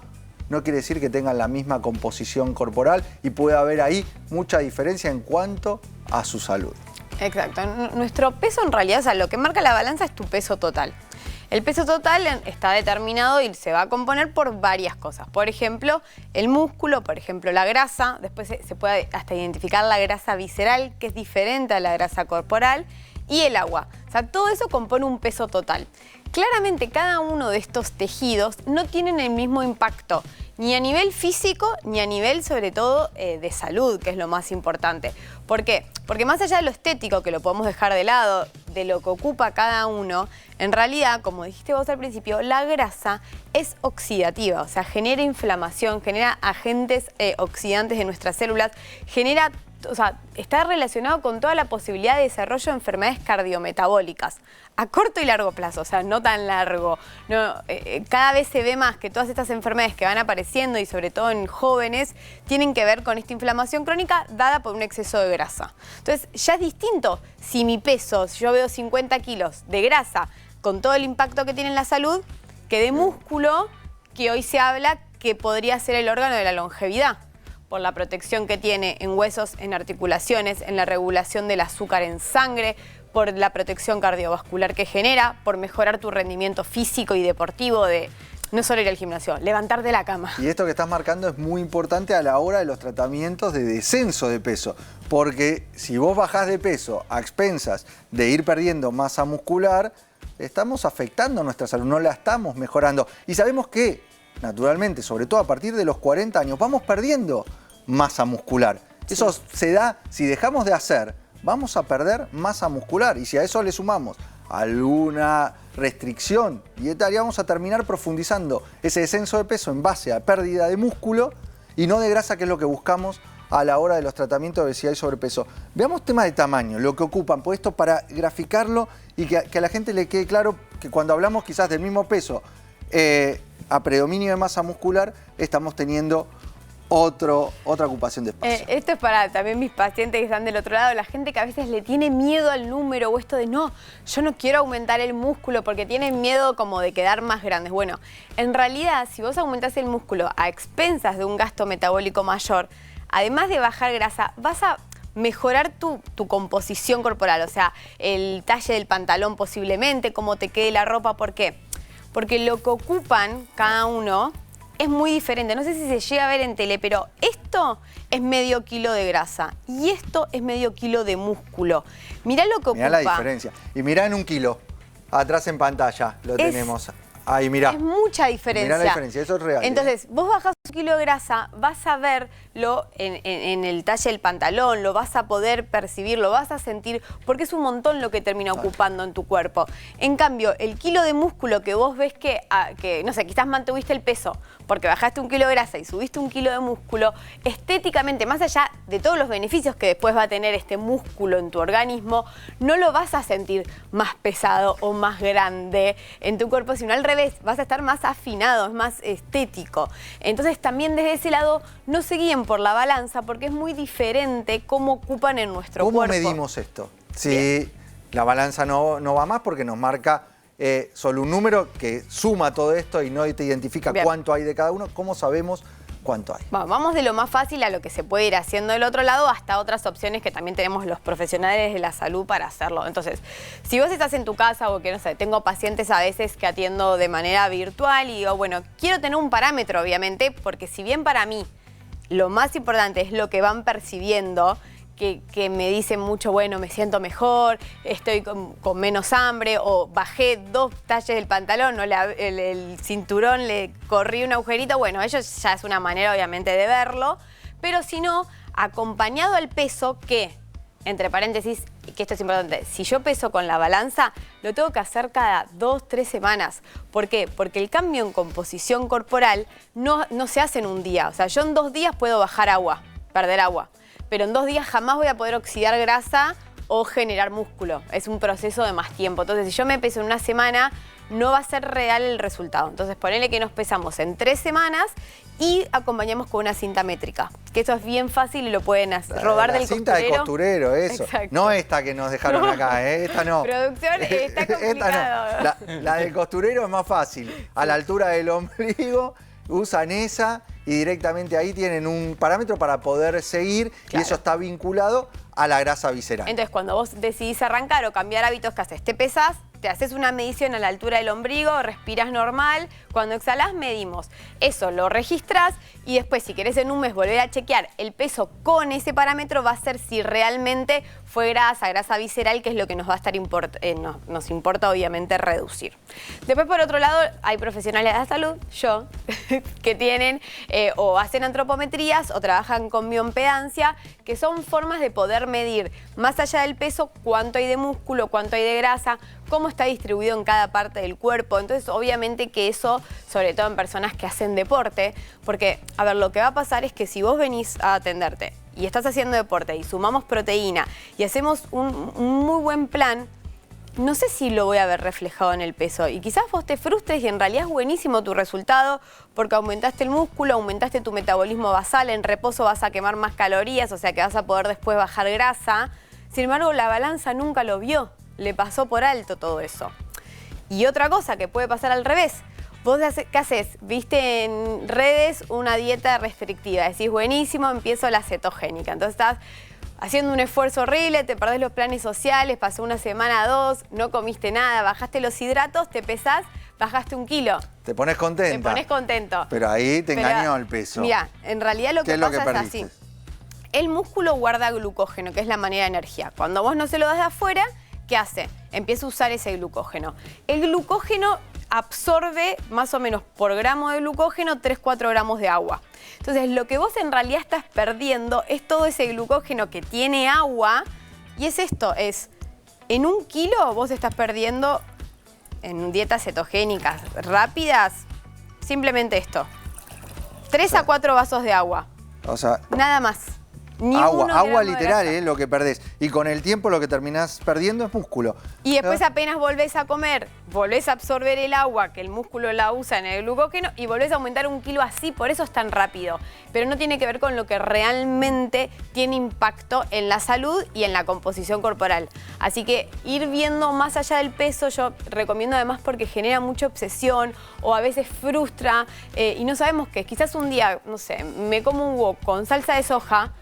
no quiere decir que tengan la misma composición corporal y puede haber ahí mucha diferencia en cuanto a su salud. Exacto. Nuestro peso en realidad, o sea, lo que marca la balanza es tu peso total. El peso total está determinado y se va a componer por varias cosas. Por ejemplo, el músculo, por ejemplo, la grasa. Después se puede hasta identificar la grasa visceral, que es diferente a la grasa corporal, y el agua. O sea, todo eso compone un peso total. Claramente, cada uno de estos tejidos no tienen el mismo impacto, ni a nivel físico, ni a nivel, sobre todo, de salud, que es lo más importante. ¿Por qué? Porque más allá de lo estético, que lo podemos dejar de lado, de lo que ocupa cada uno, en realidad, como dijiste vos al principio, la grasa es oxidativa, o sea, genera inflamación, genera agentes oxidantes de nuestras células, genera, o sea, está relacionado con toda la posibilidad de desarrollo de enfermedades cardiometabólicas a corto y largo plazo, o sea, no tan largo. No, cada vez se ve más que todas estas enfermedades que van apareciendo y sobre todo en jóvenes tienen que ver con esta inflamación crónica dada por un exceso de grasa. Entonces, ya es distinto si mi peso, si yo veo 50 kilos de grasa con todo el impacto que tiene en la salud, que de músculo, que hoy se habla que podría ser el órgano de la longevidad, por la protección que tiene en huesos, en articulaciones, en la regulación del azúcar en sangre, por la protección cardiovascular que genera, por mejorar tu rendimiento físico y deportivo de no solo ir al gimnasio, levantar de la cama. Y esto que estás marcando es muy importante a la hora de los tratamientos de descenso de peso, porque si vos bajás de peso a expensas de ir perdiendo masa muscular, estamos afectando nuestra salud, no la estamos mejorando. Y sabemos que, naturalmente, sobre todo a partir de los 40 años, vamos perdiendo masa muscular. Eso se da, si dejamos de hacer, vamos a perder masa muscular. Y si a eso le sumamos alguna restricción dietaria, vamos a terminar profundizando ese descenso de peso en base a pérdida de músculo y no de grasa, que es lo que buscamos a la hora de los tratamientos de obesidad y sobrepeso. Veamos temas de tamaño, lo que ocupan, pues esto para graficarlo y que a la gente le quede claro que cuando hablamos quizás del mismo peso a predominio de masa muscular, estamos teniendo otra ocupación de espacio. Esto es para también mis pacientes que están del otro lado, la gente que a veces le tiene miedo al número o esto de no, yo no quiero aumentar el músculo porque tienen miedo como de quedar más grandes. Bueno, en realidad, si vos aumentás el músculo a expensas de un gasto metabólico mayor, además de bajar grasa, vas a mejorar tu composición corporal, o sea, el talle del pantalón posiblemente, cómo te quede la ropa. ¿Por qué? Porque lo que ocupan cada uno es muy diferente. No sé si se llega a ver en tele, pero esto es medio kilo de grasa y esto es medio kilo de músculo. Mirá lo que ocupa. Mirá la diferencia. Y mirá en un kilo, atrás en pantalla lo tenemos. Ahí, mirá. Es mucha diferencia. Mirá la diferencia, eso es real. Entonces, vos bajás un kilo de grasa, vas a verlo en el talle del pantalón, lo vas a poder percibir, lo vas a sentir, porque es un montón lo que termina ocupando en tu cuerpo. En cambio, el kilo de músculo que vos ves que no sé, quizás mantuviste el peso porque bajaste un kilo de grasa y subiste un kilo de músculo, estéticamente, más allá de todos los beneficios que después va a tener este músculo en tu organismo, no lo vas a sentir más pesado o más grande en tu cuerpo, sino al revés, vas a estar más afinado, es más estético. Entonces también desde ese lado no se guíen por la balanza porque es muy diferente cómo ocupan en nuestro cuerpo. ¿Cómo medimos esto? Si la balanza no va más porque nos marca solo un número que suma todo esto y no te identifica cuánto hay de cada uno, ¿cómo sabemos cuánto hay? Vamos de lo más fácil a lo que se puede ir haciendo del otro lado hasta otras opciones que también tenemos los profesionales de la salud para hacerlo. Entonces, si vos estás en tu casa o que no sé, tengo pacientes a veces que atiendo de manera virtual y digo, bueno, quiero tener un parámetro obviamente, porque si bien para mí lo más importante es lo que van percibiendo, que me dicen mucho, bueno, me siento mejor, estoy con menos hambre, o bajé 2 talles del pantalón, o el cinturón le corrí un agujerito. Bueno, eso ya es una manera, obviamente, de verlo. Pero si no, acompañado al peso, que, entre paréntesis, que esto es importante, si yo peso con la balanza, lo tengo que hacer cada 2-3 semanas. ¿Por qué? Porque el cambio en composición corporal no se hace en un día. O sea, yo en 2 días puedo bajar agua, perder agua. Pero en 2 días jamás voy a poder oxidar grasa o generar músculo. Es un proceso de más tiempo. Entonces, si yo me peso en una semana, no va a ser real el resultado. Entonces, ponele que nos pesamos en 3 semanas y acompañamos con una cinta métrica. Que eso es bien fácil y lo pueden robar del costurero. La cinta de costurero, eso. Exacto. No esta que nos dejaron acá, esta no. Producción, está complicado. Esta no. La del costurero es más fácil. A la altura del ombligo usan esa y directamente ahí tienen un parámetro para poder seguir, y eso está vinculado a la grasa visceral. Entonces, cuando vos decidís arrancar o cambiar hábitos, ¿qué haces? Te pesás, te haces una medición a la altura del ombligo, respiras normal, cuando exhalás medimos. Eso lo registrás y después, si querés en un mes volver a chequear el peso con ese parámetro, va a ser si realmente fue grasa visceral, que es lo que nos va a estar nos importa obviamente reducir. Después, por otro lado, hay profesionales de la salud, yo, que tienen o hacen antropometrías o trabajan con bioimpedancia, que son formas de poder medir más allá del peso cuánto hay de músculo, cuánto hay de grasa, cómo está distribuido en cada parte del cuerpo. Entonces, obviamente que eso, sobre todo en personas que hacen deporte, porque, a ver, lo que va a pasar es que si vos venís a atenderte y estás haciendo deporte y sumamos proteína y hacemos un muy buen plan, no sé si lo voy a ver reflejado en el peso. Y quizás vos te frustres y en realidad es buenísimo tu resultado porque aumentaste el músculo, aumentaste tu metabolismo basal, en reposo vas a quemar más calorías, o sea que vas a poder después bajar grasa. Sin embargo, la balanza nunca lo vio, le pasó por alto todo eso. Y otra cosa que puede pasar al revés. Vos, ¿qué haces? Viste en redes una dieta restrictiva. Decís, buenísimo, empiezo la cetogénica. Entonces estás haciendo un esfuerzo horrible, te perdés los planes sociales, pasó una semana, 2, no comiste nada, bajaste los hidratos, te pesás, bajaste 1 kilo. Te pones contenta. Te pones contento. Pero ahí te engañó el peso. Mira, en realidad lo que pasa es así. El músculo guarda glucógeno, que es la manera de energía. Cuando vos no se lo das de afuera, ¿qué hace? Empieza a usar ese glucógeno. El glucógeno absorbe más o menos por gramo de glucógeno 3-4 gramos de agua. Entonces, lo que vos en realidad estás perdiendo es todo ese glucógeno que tiene agua, y es esto, es en 1 kilo vos estás perdiendo en dietas cetogénicas rápidas, simplemente esto, 3 a 4 vasos de agua. O sea, nada más. Agua literal, lo que perdés. Y con el tiempo lo que terminás perdiendo es músculo. Y después apenas volvés a comer, volvés a absorber el agua, que el músculo la usa en el glucógeno, y volvés a aumentar 1 kilo así, por eso es tan rápido. Pero no tiene que ver con lo que realmente tiene impacto en la salud y en la composición corporal. Así que ir viendo más allá del peso, yo recomiendo además porque genera mucha obsesión o a veces frustra y no sabemos qué. Quizás un día, no sé, me como un wok con salsa de soja,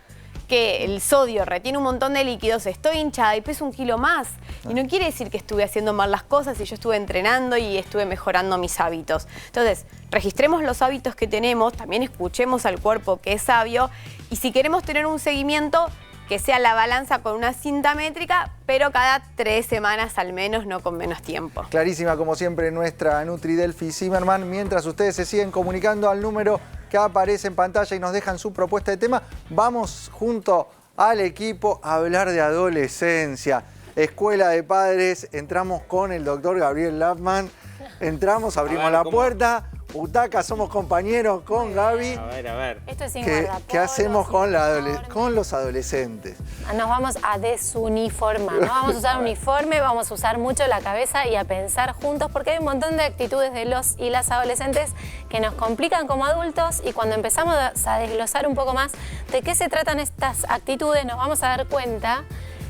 que el sodio retiene un montón de líquidos, estoy hinchada y peso 1 kilo más. Y no quiere decir que estuve haciendo mal las cosas y yo estuve entrenando y estuve mejorando mis hábitos. Entonces, registremos los hábitos que tenemos, también escuchemos al cuerpo que es sabio, y si queremos tener un seguimiento, que sea la balanza con una cinta métrica, pero cada 3 semanas al menos, no con menos tiempo. Clarísima, como siempre, nuestra Nutri Delphi Zimmerman. Mientras ustedes se siguen comunicando al número que aparece en pantalla y nos dejan su propuesta de tema, vamos junto al equipo a hablar de adolescencia. Escuela de Padres, entramos con el doctor Gabriel Lappman. Entramos, abrimos la puerta. Butaca, somos compañeros con Gaby. A ver. Esto es sin ¿Qué hacemos con los adolescentes? Nos vamos a desuniformar, no vamos a usar uniforme, vamos a usar mucho la cabeza y a pensar juntos, porque hay un montón de actitudes de los y las adolescentes que nos complican como adultos, y cuando empezamos a desglosar un poco más de qué se tratan estas actitudes, nos vamos a dar cuenta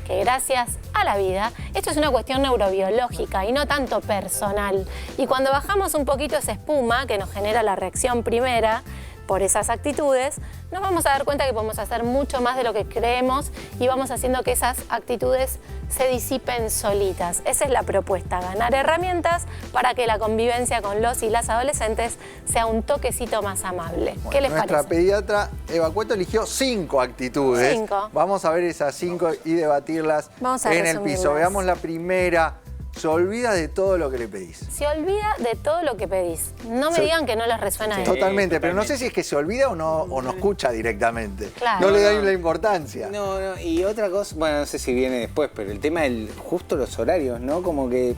que gracias a la vida, esto es una cuestión neurobiológica y no tanto personal. Y cuando bajamos un poquito esa espuma que nos genera la reacción primera por esas actitudes, nos vamos a dar cuenta que podemos hacer mucho más de lo que creemos y vamos haciendo que esas actitudes se disipen solitas. Esa es la propuesta, ganar herramientas para que la convivencia con los y las adolescentes sea un toquecito más amable. ¿Qué les parece? Nuestra pediatra Eva Cueto eligió 5 actitudes. 5. Vamos a ver esas 5 y debatirlas en el piso. Veamos la primera. Se olvida de todo lo que le pedís. Se olvida de todo lo que pedís. No me digan que no les resuena eso. Totalmente, pero no sé si es que se olvida o no escucha directamente. Claro. No le da la importancia. No, y otra cosa, bueno, no sé si viene después, pero el tema del justo los horarios, ¿no? Como que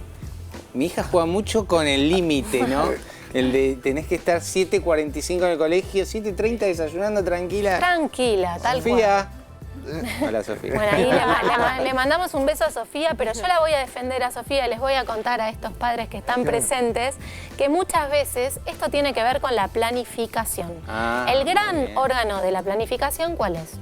mi hija juega mucho con el límite, ¿no? El de tenés que estar 7:45 en el colegio, 7:30 desayunando tranquila. Tranquila, tal Sofía, cual. Hola, Sofía. Bueno, ahí le mandamos un beso a Sofía, pero yo la voy a defender a Sofía, les voy a contar a estos padres que están presentes que muchas veces esto tiene que ver con la planificación. El gran órgano de la planificación, ¿cuál es?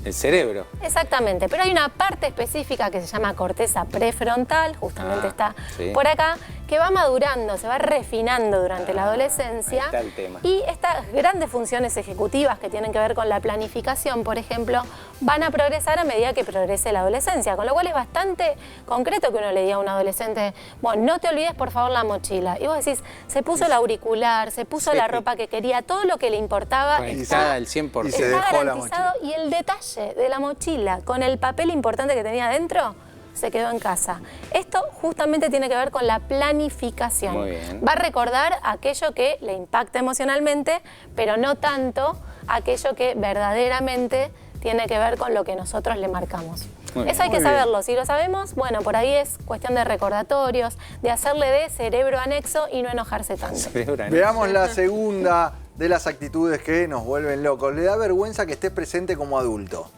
El cerebro. Exactamente, pero hay una parte específica que se llama corteza prefrontal, justamente está por acá, que va madurando, se va refinando durante la adolescencia. Ahí está el tema. Y estas grandes funciones ejecutivas que tienen que ver con la planificación, por ejemplo, van a progresar a medida que progrese la adolescencia, con lo cual es bastante concreto que uno le diga a un adolescente, bueno, no te olvides por favor la mochila. Y vos decís, se puso el auricular, se puso la ropa que quería, todo lo que le importaba está al 100%. Y se dejó garantizado. Y el detalle de la mochila con el papel importante que tenía dentro se quedó en casa. Esto justamente tiene que ver con la planificación. Muy bien. Va a recordar aquello que le impacta emocionalmente, pero no tanto aquello que verdaderamente tiene que ver con lo que nosotros le marcamos. Eso hay que saberlo. Si lo sabemos, bueno, por ahí es cuestión de recordatorios, de hacerle de cerebro anexo y no enojarse tanto. Veamos la segunda de las actitudes que nos vuelven locos. ¿Le da vergüenza que estés presente como adulto?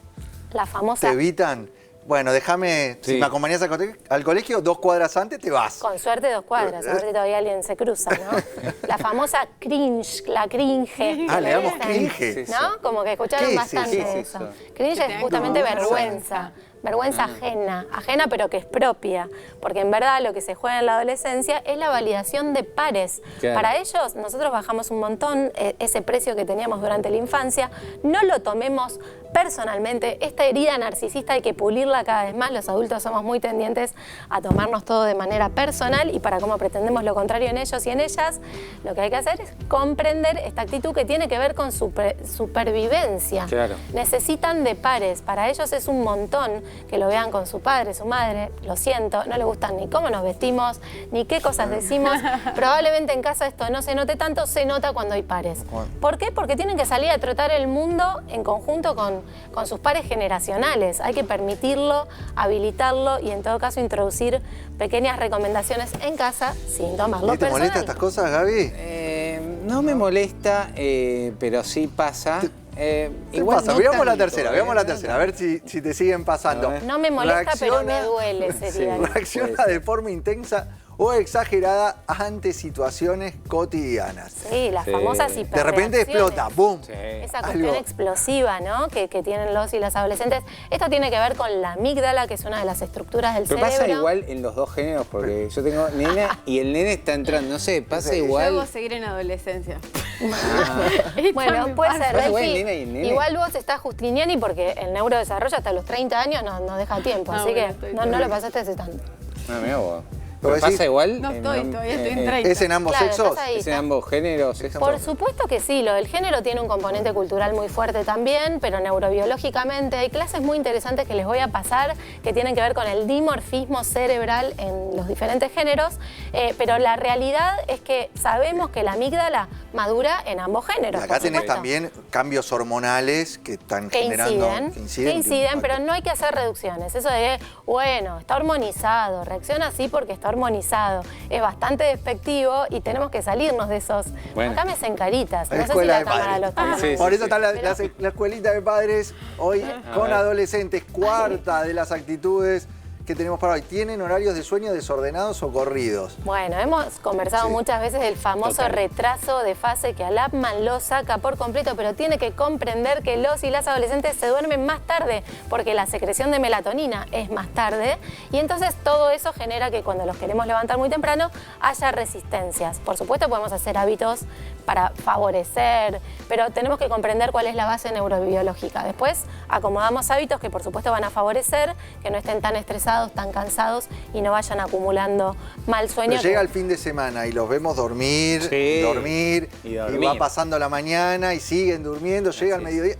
La famosa... ¿Te evitan? Bueno, déjame, si me acompañás al colegio, 2 cuadras antes te vas. Con suerte 2 cuadras, a ver si todavía alguien se cruza, ¿no? La famosa cringe, la cringe. Le damos cringe. ¿No? Como que escucharon bastante eso. Cringe es justamente vergüenza. Vergüenza ajena pero que es propia, porque en verdad lo que se juega en la adolescencia es la validación de pares. Claro. Para ellos, nosotros bajamos un montón ese precio que teníamos durante la infancia, no lo tomemos personalmente. Esta herida narcisista hay que pulirla cada vez más. Los adultos somos muy tendientes a tomarnos todo de manera personal y para cómo pretendemos lo contrario en ellos y en ellas, lo que hay que hacer es comprender esta actitud que tiene que ver con supervivencia. Claro. Necesitan de pares. Para ellos es un montón que lo vean con su padre, su madre. Lo siento, no les gustan ni cómo nos vestimos, ni qué cosas decimos. Probablemente en casa esto no se note tanto, se nota cuando hay pares. ¿Por qué? Porque tienen que salir a trotar el mundo en conjunto con sus pares generacionales. Hay que permitirlo, habilitarlo y en todo caso introducir pequeñas recomendaciones en casa sin tomarlo personal. ¿Te molestan estas cosas, Gaby? No me molesta, pero sí pasa. Igual pasa. Veamos la tercera, a ver si te siguen pasando. No me molesta, pero me duele, sería. Reacciona de forma intensa o exagerada ante situaciones cotidianas. Sí, las famosas hiperreacciones. De repente explota, ¡boom! Sí. Esa cuestión explosiva, ¿no? Que tienen los y las adolescentes. Esto tiene que ver con la amígdala, que es una de las estructuras del cerebro. Pero pasa igual en los dos géneros, porque yo tengo nena y el nene está entrando, no sé, pasa igual. Yo debo seguir en adolescencia. Bueno, puede ser. Igual vos estás justiniani porque el neurodesarrollo hasta los 30 años no deja tiempo, así que no lo pasaste hace tanto. Mira vos. ¿Pero pasa igual? No estoy, todavía estoy en 30. ¿Es en ambos sexos? ¿Es en ambos géneros? Por supuesto que sí, el género tiene un componente cultural muy fuerte también, pero neurobiológicamente hay clases muy interesantes que les voy a pasar que tienen que ver con el dimorfismo cerebral en los diferentes géneros, pero la realidad es que sabemos que la amígdala madura en ambos géneros. Y acá tenés también cambios hormonales que están generando... Que inciden, pero no hay que hacer reducciones. Eso de, bueno, está hormonizado, reacciona así porque está hormonizado. Es bastante despectivo y tenemos que salirnos de esos. Acá me hacen caritas. No sé si la cámara lo está. Por eso está la escuelita de padres hoy con adolescentes. Cuarta de las actitudes que tenemos para hoy. ¿Tienen horarios de sueño desordenados o corridos? Bueno, hemos conversado muchas veces del famoso retraso de fase que Alapman lo saca por completo, pero tiene que comprender que los y las adolescentes se duermen más tarde porque la secreción de melatonina es más tarde y entonces todo eso genera que cuando los queremos levantar muy temprano haya resistencias. Por supuesto podemos hacer hábitos para favorecer, pero tenemos que comprender cuál es la base neurobiológica. Después acomodamos hábitos que por supuesto van a favorecer que no estén tan estresados, tan cansados y no vayan acumulando mal sueño. Pero llega el fin de semana y los vemos dormir, y va pasando la mañana y siguen durmiendo, llega el mediodía.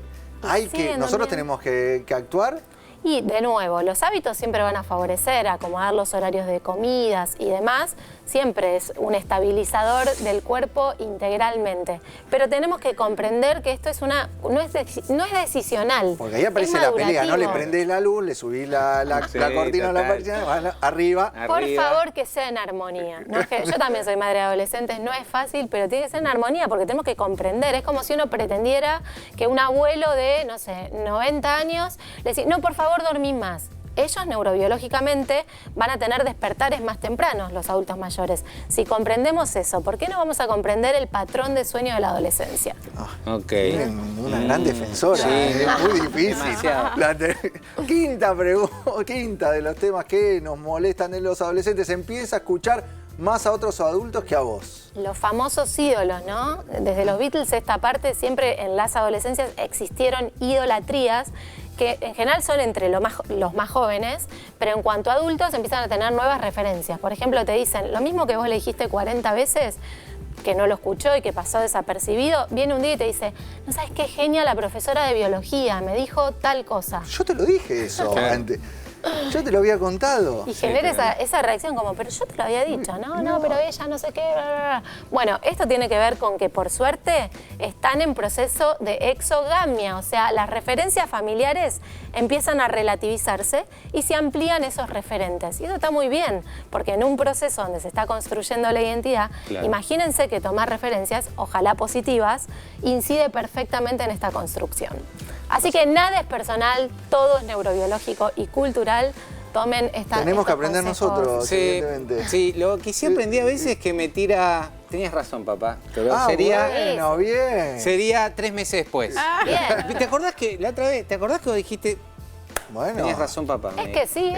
Nosotros tenemos que actuar. Y de nuevo, los hábitos siempre van a favorecer, acomodar los horarios de comidas y demás, siempre es un estabilizador del cuerpo integralmente. Pero tenemos que comprender que esto es no es decisional. Porque ahí aparece la pelea, ¿no? Le prendés la luz, le subís la cortina a la persiana, arriba. Por favor, que sea en armonía. No es que, yo también soy madre de adolescentes, no es fácil, pero tiene que ser en armonía porque tenemos que comprender. Es como si uno pretendiera que un abuelo de, no sé, 90 años le dice, no, por favor, dormí más. Ellos neurobiológicamente van a tener despertares más tempranos, los adultos mayores. Si comprendemos eso, ¿por qué no vamos a comprender el patrón de sueño de la adolescencia? Ok. Una gran defensora, Sí. es muy difícil. Demasiado. Quinta de los temas que nos molestan en los adolescentes, empieza a escuchar más a otros adultos que a vos. Los famosos ídolos, ¿no? Desde los Beatles esta parte siempre en las adolescencias existieron idolatrías que en general son entre los más jóvenes, pero en cuanto a adultos empiezan a tener nuevas referencias. Por ejemplo, te dicen, lo mismo que vos le dijiste 40 veces, que no lo escuchó y que pasó desapercibido, viene un día y te dice, no sabes qué genia la profesora de biología, me dijo tal cosa. Yo te lo dije eso antes. Yo te lo había contado. Y genera esa reacción como, pero yo te lo había dicho, no, pero ella no sé qué, bla, bla, bla. Bueno, esto tiene que ver con que por suerte están en proceso de exogamia, o sea, las referencias familiares empiezan a relativizarse y se amplían esos referentes. Y eso está muy bien, porque en un proceso donde se está construyendo la identidad, imagínense que tomar referencias, ojalá positivas, incide perfectamente en esta construcción. Así que nada es personal, todo es neurobiológico y cultural. Tomen esta. Tenemos que aprender nosotros, Sí, evidentemente. sí, lo que sí aprendí a veces es que me tira... Tenías razón, papá, pero sería... Bueno, bien. Sería 3 meses después. Bien. ¿Te acordás que la otra vez, vos dijiste... Bueno. Tenías razón, papá. Es que sí,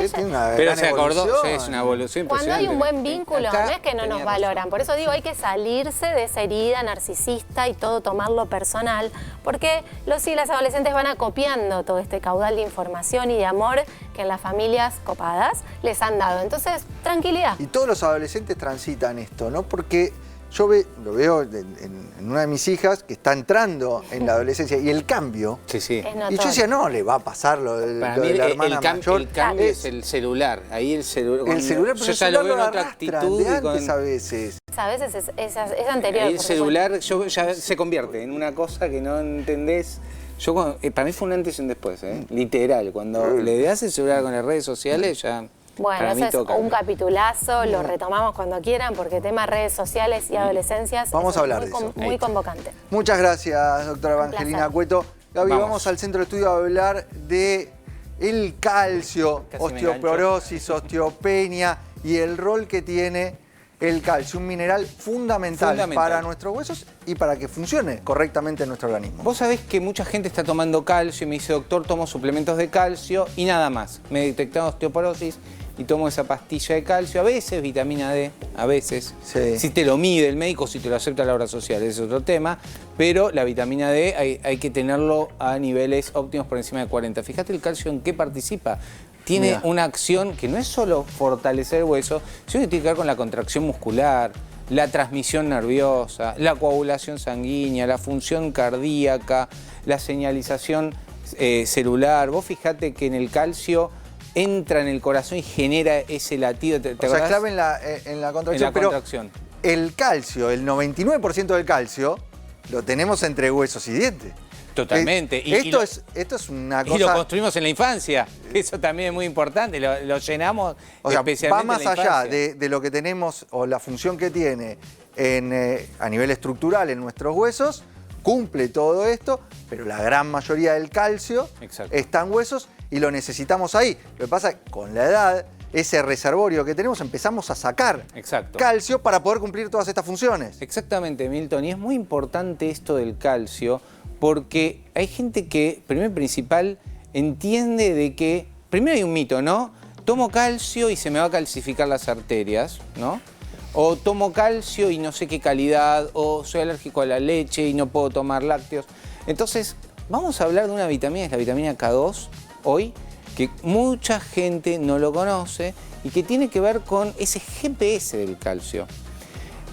Pero se acordó, sí, es una evolución cuando hay impresionante. un buen vínculo, Acá no es que no nos valoran. Por eso digo, hay que salirse de esa herida narcisista y todo tomarlo personal, porque los y las adolescentes van acopiando todo este caudal de información y de amor que en las familias copadas les han dado. Entonces, tranquilidad. Y todos los adolescentes transitan esto, ¿no? Porque yo lo veo en una de mis hijas que está entrando en la adolescencia y el cambio. Sí, sí. Y yo decía, no, le va a pasar lo de Para lo mí de la hermana mayor. el cambio es el celular. Ahí el celular. El celular, pero yo el ya lo celular veo en lo otra arrastran actitud. de antes a veces. A veces es anterior. Ahí el por celular ya se convierte en una cosa que no entendés. Para mí fue un antes y un después, literal. Cuando le das el celular con las redes sociales, ya. Bueno, para mí eso es toca. un capitulazo, lo retomamos cuando quieran, porque tema redes sociales y adolescencias Vamos a hablar muy, de eso. muy convocante. Muchas gracias, doctora Evangelina placer. Cueto. Gaby, vamos al centro de estudio a hablar de el calcio, Casi me osteoporosis, osteopenia y el rol que tiene el calcio, un mineral fundamental para nuestros huesos y para que funcione correctamente en nuestro organismo. Vos sabés que mucha gente está tomando calcio y me dice, doctor, tomo suplementos de calcio y nada más. Me detectaron osteoporosis y tomo esa pastilla de calcio, a veces vitamina D, a veces. Sí. Si te lo mide el médico, si te lo acepta la obra social, ese es otro tema. Pero la vitamina D hay que tenerlo a niveles óptimos por encima de 40. Fíjate el calcio en qué participa. Tiene una acción que no es solo fortalecer el hueso, sino que tiene que ver con la contracción muscular, la transmisión nerviosa, la coagulación sanguínea, la función cardíaca, la señalización celular. Vos fijate que en el calcio entra en el corazón y genera ese latido. ¿Te O sea, acordás? es clave en la contracción, En la pero contracción. el calcio, el 99% del calcio, lo tenemos entre huesos y dientes. Totalmente. Esto es una cosa... Y lo construimos en la infancia. Eso también es muy importante. Lo llenamos O sea, especialmente va más en la allá infancia. de lo que tenemos o la función que tiene a nivel estructural en nuestros huesos, cumple todo esto, pero la gran mayoría del calcio está en huesos y lo necesitamos ahí. Lo que pasa es que con la edad, ese reservorio que tenemos, empezamos a sacar calcio para poder cumplir todas estas funciones. Exactamente, Milton. Y es muy importante esto del calcio porque hay gente que, primero y principal, entiende de que... Primero hay un mito, ¿no? Tomo calcio y se me va a calcificar las arterias, ¿no? O tomo calcio y no sé qué calidad, o soy alérgico a la leche y no puedo tomar lácteos. Entonces, vamos a hablar de una vitamina, es la vitamina K2, hoy, que mucha gente no lo conoce y que tiene que ver con ese GPS del calcio.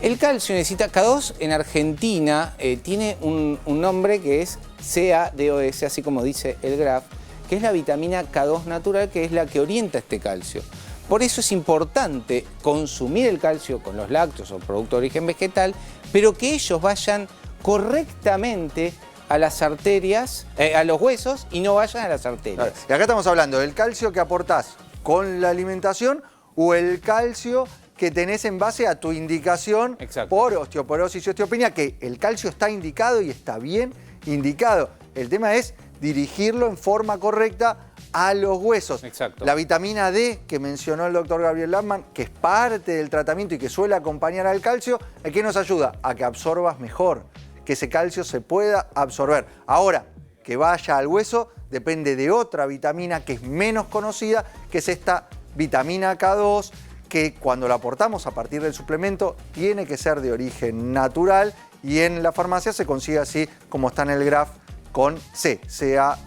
El calcio necesita, K2 en Argentina tiene un nombre que es CaDOS, así como dice el graph, que es la vitamina K2 natural, que es la que orienta este calcio. Por eso es importante consumir el calcio con los lácteos o productos de origen vegetal, pero que ellos vayan correctamente a las arterias, a los huesos, y no vayan a las arterias. Y acá estamos hablando del calcio que aportás con la alimentación o el calcio que tenés en base a tu indicación por osteoporosis y osteopenia, que el calcio está indicado y está bien indicado. El tema es dirigirlo en forma correcta a los huesos. La vitamina D que mencionó el doctor Gabriel Lampman, que es parte del tratamiento y que suele acompañar al calcio, ¿a qué nos ayuda? A que absorbas mejor, que ese calcio se pueda absorber. Ahora, que vaya al hueso depende de otra vitamina que es menos conocida, que es esta vitamina K2, que cuando la aportamos a partir del suplemento tiene que ser de origen natural y en la farmacia se consigue así como está en el graph con C, C-A-D-O-S.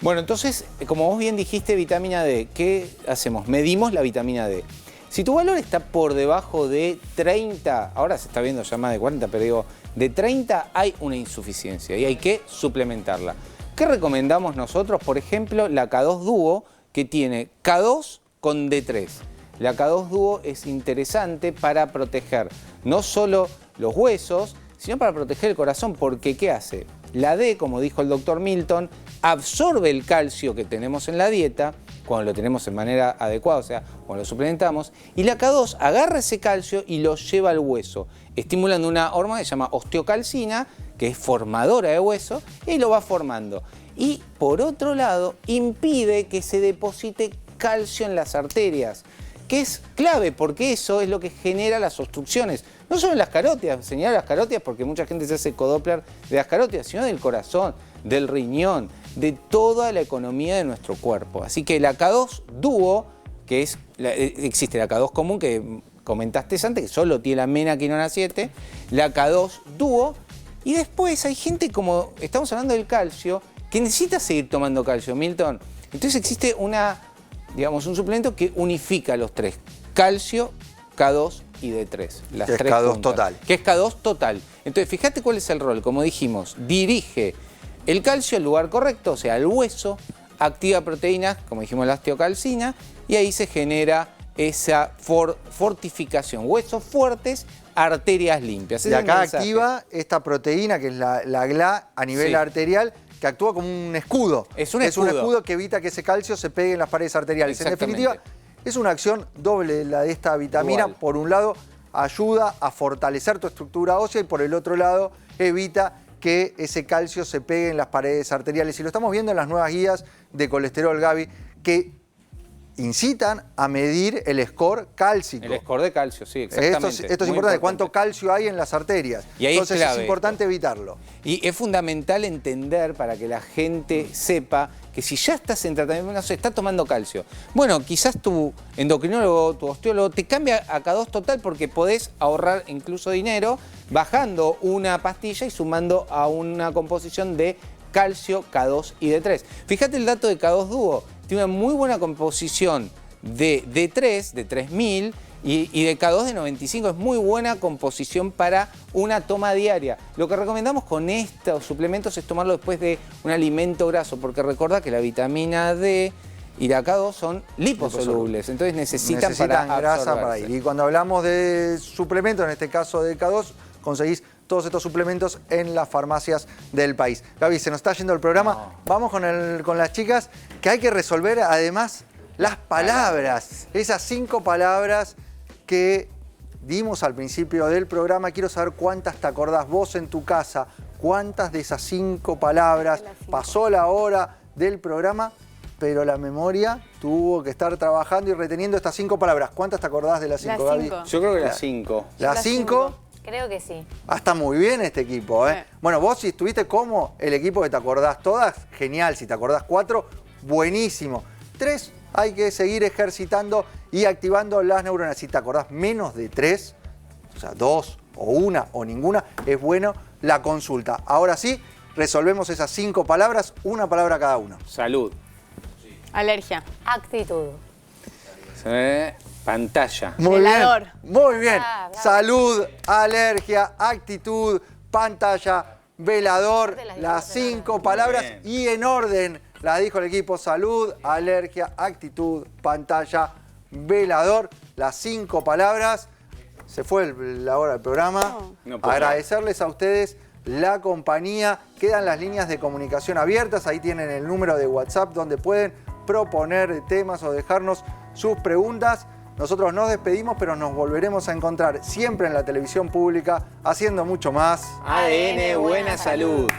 Bueno, entonces, como vos bien dijiste, vitamina D, ¿qué hacemos? Medimos la vitamina D. Si tu valor está por debajo de 30, ahora se está viendo ya más de 40, pero digo, de 30 hay una insuficiencia y hay que suplementarla. ¿Qué recomendamos nosotros? Por ejemplo, la K2 Duo, que tiene K2 con D3. La K2 Duo es interesante para proteger no solo los huesos, sino para proteger el corazón, porque ¿qué hace? La D, como dijo el doctor Milton, absorbe el calcio que tenemos en la dieta, cuando lo tenemos en manera adecuada, o sea, cuando lo suplementamos, y la K2 agarra ese calcio y lo lleva al hueso, estimulando una hormona que se llama osteocalcina, que es formadora de hueso, y lo va formando. Y por otro lado, impide que se deposite calcio en las arterias, que es clave porque eso es lo que genera las obstrucciones, no solo en las carótidas, señalar las carótidas porque mucha gente se hace ecodoppler de las carótidas, sino del corazón, del riñón, de toda la economía de nuestro cuerpo. Así que la K2 Duo, que es, existe la K2 común que comentaste antes, que solo tiene la menaquinona 7, la K2 Duo, y después hay gente, como estamos hablando del calcio, que necesita seguir tomando calcio, Milton. Entonces existe un suplemento que unifica los tres, calcio, K2 y D3. Las que es tres K2 puntas, total. Que es K2 total. Entonces, fíjate cuál es el rol. Como dijimos, dirige el calcio al lugar correcto, o sea, al hueso, activa proteínas, como dijimos, la osteocalcina, y ahí se genera esa fortificación. Huesos fuertes, arterias limpias. Y acá activa esta proteína, que es la GLA a nivel arterial, que actúa como un escudo. Es un escudo que evita que ese calcio se pegue en las paredes arteriales. En definitiva, es una acción doble la de esta vitamina. Igual. Por un lado, ayuda a fortalecer tu estructura ósea y por el otro lado, evita que ese calcio se pegue en las paredes arteriales. Y lo estamos viendo en las nuevas guías de colesterol, Gaby, que incitan a medir el score cálcico. El score de calcio, sí, exactamente. Esto es importante, cuánto calcio hay en las arterias. Y ahí entonces es clave importante evitarlo. Y es fundamental entender para que la gente sepa que si ya estás en tratamiento, no sé, estás tomando calcio. Bueno, quizás tu endocrinólogo, tu osteólogo, te cambia a K2 total porque podés ahorrar incluso dinero bajando una pastilla y sumando a una composición de calcio, K2 y D3. Fíjate el dato de K2 Duo. Tiene una muy buena composición de D3, de 3000, y de K2 de 95. Es muy buena composición para una toma diaria. Lo que recomendamos con estos suplementos es tomarlo después de un alimento graso, porque recordá que la vitamina D y la K2 son liposolubles, entonces necesitan grasa para ir. Y cuando hablamos de suplementos, en este caso de K2, conseguís todos estos suplementos en las farmacias del país. Gaby, se nos está yendo el programa. Vamos con las chicas, que hay que resolver además las palabras. Esas 5 palabras que dimos al principio del programa. Quiero saber cuántas te acordás vos en tu casa. ¿Cuántas de esas 5 palabras? Pasó la hora del programa, pero la memoria tuvo que estar trabajando y reteniendo estas 5 palabras. ¿Cuántas te acordás de las 5, Gaby? Yo creo que las 5. ¿Las 5? Creo que sí. Está muy bien este equipo, ¿eh? Bueno, vos si estuviste como el equipo que te acordás todas, genial. Si te acordás 4, buenísimo. 3, hay que seguir ejercitando y activando las neuronas. Si te acordás menos de 3, o sea, 2 o 1 o ninguna, es bueno la consulta. Ahora sí, resolvemos esas 5 palabras, una palabra cada uno. Salud. Alergia. Actitud. Pantalla. Muy bien. Muy bien. Salud, alergia, actitud, pantalla. velador, las 5 palabras y en orden las dijo el equipo: salud, alergia, actitud, pantalla, velador, las 5 palabras. Se fue la hora del programa. Agradecerles a ustedes la compañía. Quedan las líneas de comunicación abiertas. Ahí tienen el número de WhatsApp donde pueden proponer temas o dejarnos sus preguntas. Nosotros nos despedimos, pero nos volveremos a encontrar siempre en la televisión pública haciendo mucho más. ADN Buena Salud.